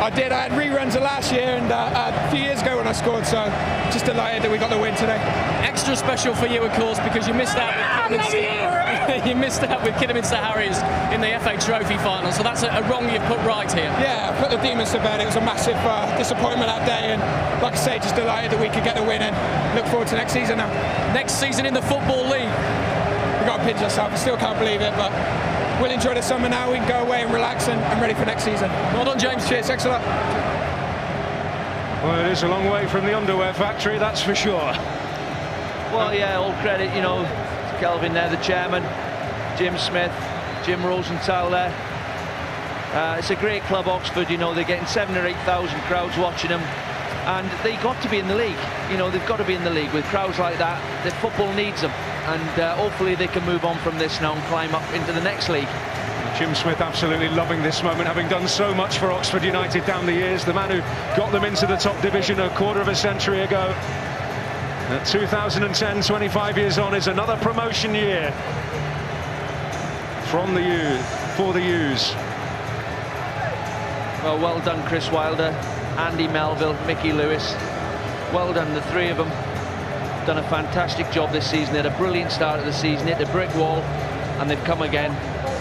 I did. I had reruns of last year and a few years ago when I scored, so just delighted that we got the win today. Extra special for you, of course, because you missed out with Kidderminster Harriers in the FA Trophy final, so that's a wrong you've put right here. Yeah, I put the Demons to bed. It was a massive disappointment that day, and like I say, just delighted that we could get the win and look forward to next season now. Next season in the Football League. We've got to pinch ourselves. I still can't believe it, but we'll enjoy the summer now. We can go away and relax, and I'm ready for next season. Well done, James. Cheers, thanks a lot. Well, it is a long way from the underwear factory, that's for sure. Well, yeah, all credit, you know, to Kelvin there, the chairman, Jim Smith, Jim Rosenthal there. It's a great club, Oxford. You know, they're getting 7,000 or 8,000 crowds watching them, and they got to be in the league. You know, they've got to be in the league with crowds like that. The football needs them, and hopefully they can move on from this now and climb up into the next league. Jim Smith absolutely loving this moment, having done so much for Oxford United down the years. The man who got them into the top division a quarter of a century ago. At 2010, 25 years on, is another promotion year from the youth, for the U's. Well done, Chris Wilder, Andy Melville, Mickey Lewis. Well done, the three of them. Done a fantastic job this season. They had a brilliant start of the season, hit the brick wall, and they've come again.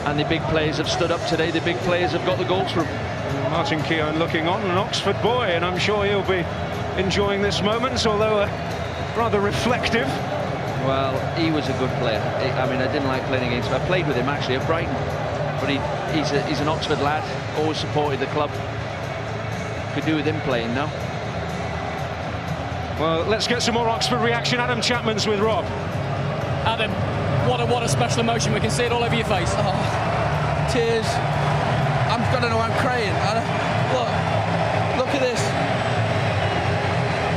And the big players have stood up today. The big players have got the goals for them. Martin Keown looking on, an Oxford boy, and I'm sure he'll be enjoying this moment, although rather reflective. Well, he was a good player. I mean, I didn't like playing against him. I played with him actually at Brighton, but he's an Oxford lad. Always supported the club. Could do with him playing now. Well, let's get some more Oxford reaction. Adam Chapman's with Rob. Adam, what a special emotion. We can see it all over your face. Oh, tears. I don't know, I'm crying. Look at this.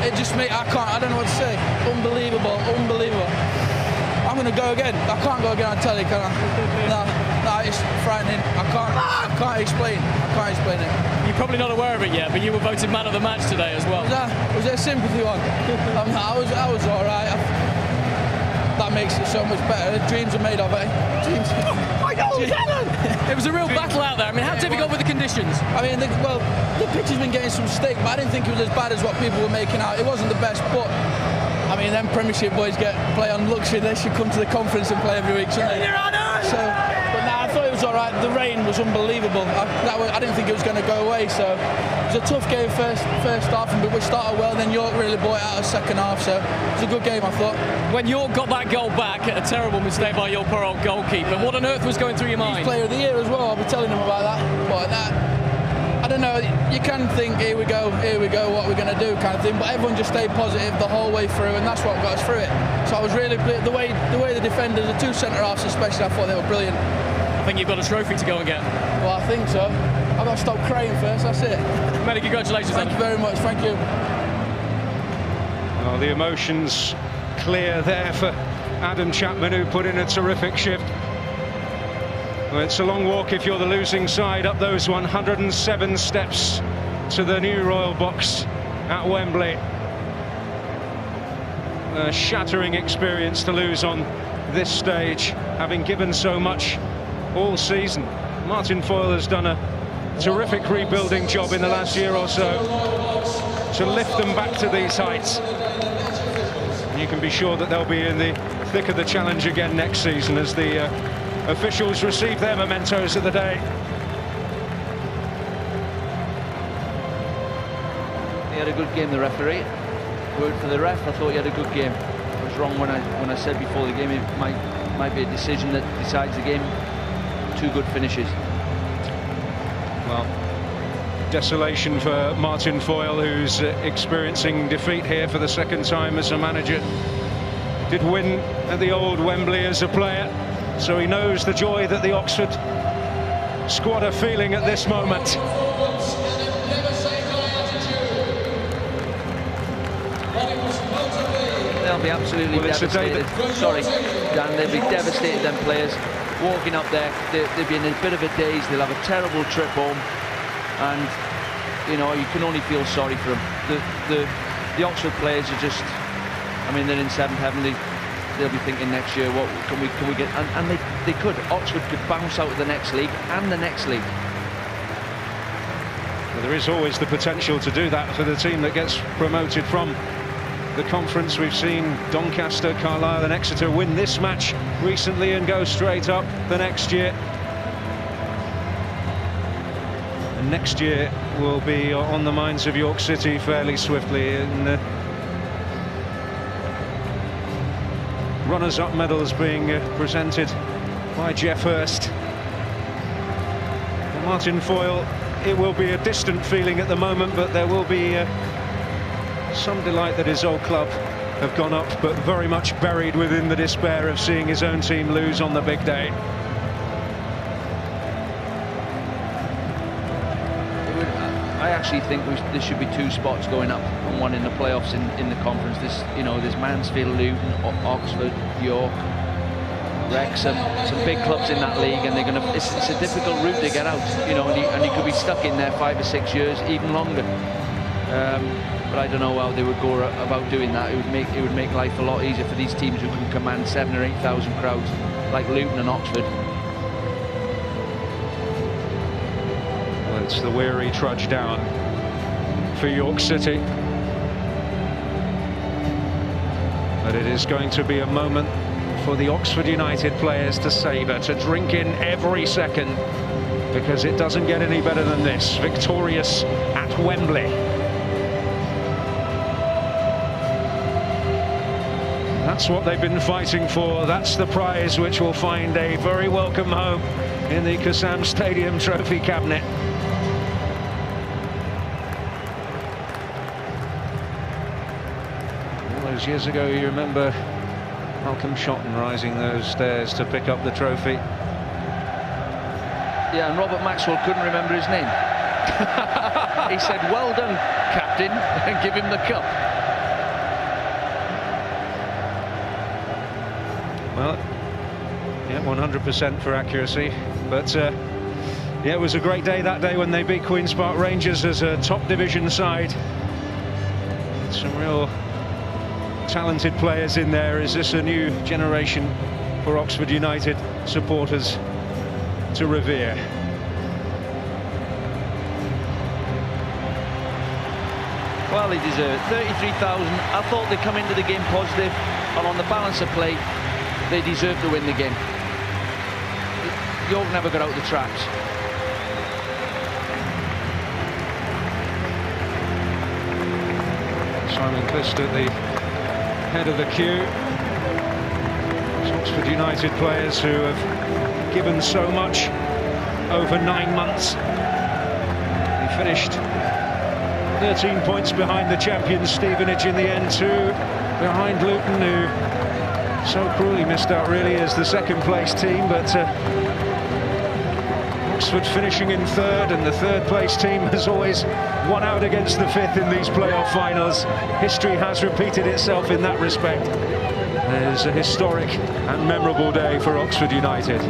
It just I don't know what to say. Unbelievable. I'm going to go again. I can't go again, I tell you, can I? No, it's frightening. I can't explain it. You're probably not aware of it yet, but you were voted man of the match today as well. Was there a sympathy one? I was all right. That makes it so much better. Dreams are made of it. Dreams. I know, it was a real battle out there. I mean, how difficult were the conditions? I mean, the pitch has been getting some stick, but I didn't think it was as bad as what people were making out. It wasn't the best, but I mean, them Premiership boys play on luxury. They should come to the conference and play every week, shouldn't they? But nah, I thought it was all right. The rain was unbelievable. I didn't think it was going to go away, so it was a tough game first half, but we started well, and then York really brought it out of the second half, so it was a good game, I thought. When York got that goal back, a terrible mistake by your poor old goalkeeper, what on earth was going through your mind? He's player of the year as well, I'll be telling him about that. But I don't know, you can think, here we go, what we're going to do kind of thing, but everyone just stayed positive the whole way through, and that's what got us through it. So I was really, the way the defenders, the two centre-halves especially, I thought they were brilliant. I think you've got a trophy to go and get. Well, I think so. I've got to stop crying first, that's it. Many congratulations. Thank you very much, thank you. Well, the emotions clear there for Adam Chapman, who put in a terrific shift. Well, it's a long walk if you're the losing side, up those 107 steps to the new Royal Box at Wembley. A shattering experience to lose on this stage, having given so much all season. Martin Foyle has done a terrific rebuilding job in the last year or so to lift them back to these heights. And you can be sure that they'll be in the thick of the challenge again next season as the officials receive their mementos of the day. He had a good game, the referee. Word for the ref, I thought he had a good game. I was wrong when I said before the game it might be a decision that decides the game. Two good finishes. Well, desolation for Martin Foyle, who's experiencing defeat here for the second time as a manager. Did win at the old Wembley as a player, so he knows the joy that the Oxford squad are feeling at this moment. They'll be absolutely devastated. Sorry, Dan, they'll be devastated, them players. Walking up there, they'll be in a bit of a daze. They'll have a terrible trip home, and you know, you can only feel sorry for them. The Oxford players are just, I mean, they're in seventh heaven. They'll be thinking next year, what can we get? And they could. Oxford could bounce out of the next league and the next league. Well, there is always the potential to do that for the team that gets promoted from the conference. We've seen Doncaster, Carlisle and Exeter win this match recently and go straight up the next year. And next year will be on the minds of York City fairly swiftly. And runners-up medals being presented by Jeff Hurst. And Martin Foyle, it will be a distant feeling at the moment, but there will be some delight that his old club have gone up, but very much buried within the despair of seeing his own team lose on the big day. I actually think there should be two spots going up and one in the playoffs in the conference. There's Mansfield, Luton, Oxford, York, Wrexham, some big clubs in that league, and they're going to. It's a difficult route to get out, and you could be stuck in there 5 or 6 years, even longer. But I don't know how they would go about doing that. It would make life a lot easier for these teams who can command 7,000 or 8,000 crowds, like Luton and Oxford. Well, it's the weary trudge down for York City. But it is going to be a moment for the Oxford United players to savour, to drink in every second, because it doesn't get any better than this. Victorious at Wembley. That's what they've been fighting for. That's the prize which will find a very welcome home in the Kassam Stadium trophy cabinet. All those years ago, you remember Malcolm Shotton rising those stairs to pick up the trophy. Yeah, and Robert Maxwell couldn't remember his name. He said, "Well done, Captain," and give him the cup. Well, yeah, 100% for accuracy, but yeah, it was a great day that day when they beat Queen's Park Rangers as a top division side. Some real talented players in there. Is this a new generation for Oxford United supporters to revere? Well, they deserve 33,000. I thought they'd come into the game positive, and on the balance of play, they deserve to win the game. York never got out the traps. Simon Clist at the head of the queue. It's Oxford United players who have given so much over 9 months. They finished 13 points behind the champions Stevenage in the end, 2 behind Luton, who so cruelly missed out really as the second place team, but Oxford finishing in third, and the third place team has always won out against the fifth in these playoff finals. History has repeated itself in that respect. It is a historic and memorable day for Oxford United.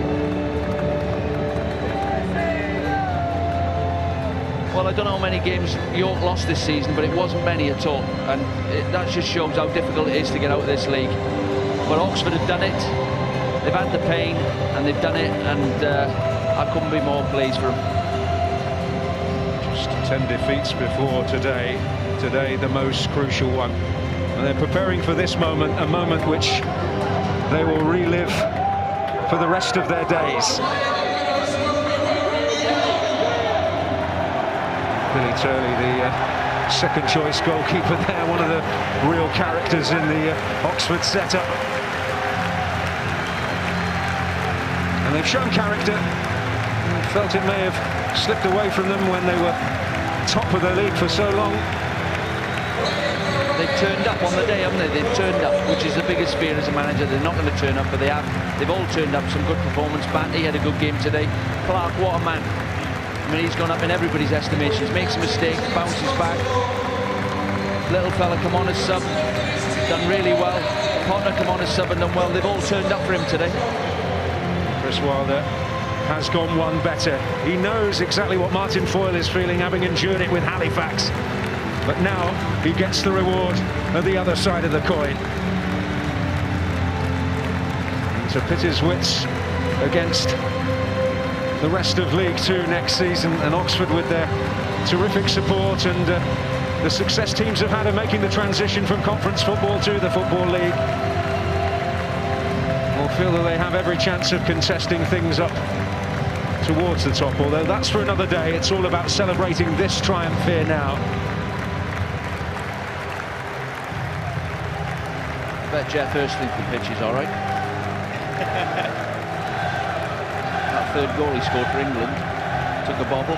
Well, I don't know how many games York lost this season, but it wasn't many at all, and that just shows how difficult it is to get out of this league. But Oxford have done it. They've had the pain and they've done it, and I couldn't be more pleased for them. Just 10 defeats before today. Today the most crucial one. And they're preparing for this moment, a moment which they will relive for the rest of their days. Billy Turley, the second choice goalkeeper there, one of the real characters in the Oxford setup. And they've shown character. I felt it may have slipped away from them when they were top of the league for so long. They've turned up on the day, haven't they? They've turned up, which is the biggest fear as a manager. They're not going to turn up, but they have. They've all turned up. Some good performance. Batty had a good game today. Clark, what a man. I mean, he's gone up in everybody's estimations. Makes a mistake, bounces back. Little fella come on as sub, done really well. Potter come on as sub and done well. They've all turned up for him today. Chris Wilder has gone one better. He knows exactly what Martin Foyle is feeling, having endured it with Halifax. But now he gets the reward at the other side of the coin. And to pit his wits against the rest of League Two next season, and Oxford with their terrific support and the success teams have had of making the transition from conference football to the Football League, will feel that they have every chance of contesting things up towards the top, although that's for another day. It's all about celebrating this triumph here now. I bet Jeff Hurst thinks the pitch is all right. That third goal he scored for England took a bobble.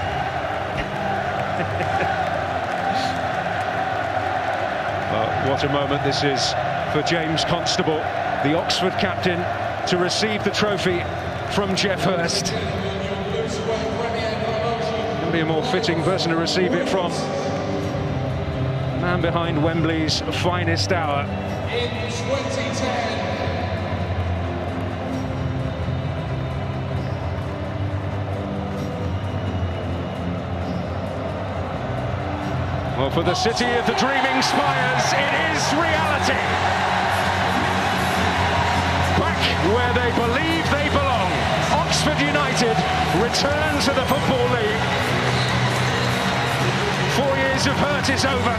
What a moment this is for James Constable, the Oxford captain, to receive the trophy from Jeff Hurst. Couldn't be a more fitting person to receive it from. The man behind Wembley's finest hour. In 2010. Well, for the city of the dreaming spires, it is reality. Back where they believe they belong, Oxford United return to the Football League. 4 years of hurt is over.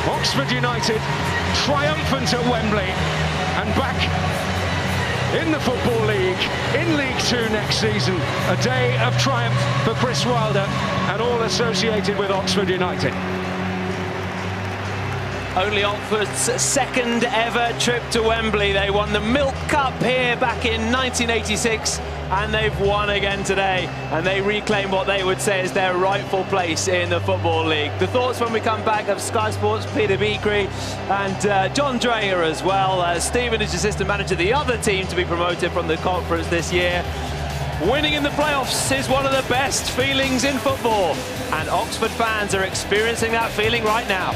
Oxford United triumphant at Wembley and back in the Football League, in League Two next season. A day of triumph for Chris Wilder and all associated with Oxford United. Only Oxford's second ever trip to Wembley. They won the Milk Cup here back in 1986, and they've won again today, and they reclaim what they would say is their rightful place in the Football League. The thoughts when we come back of Sky Sports' Peter Beakrey and John Dreyer as well. Stevenage assistant manager, the other team to be promoted from the conference this year. Winning in the playoffs is one of the best feelings in football, and Oxford fans are experiencing that feeling right now.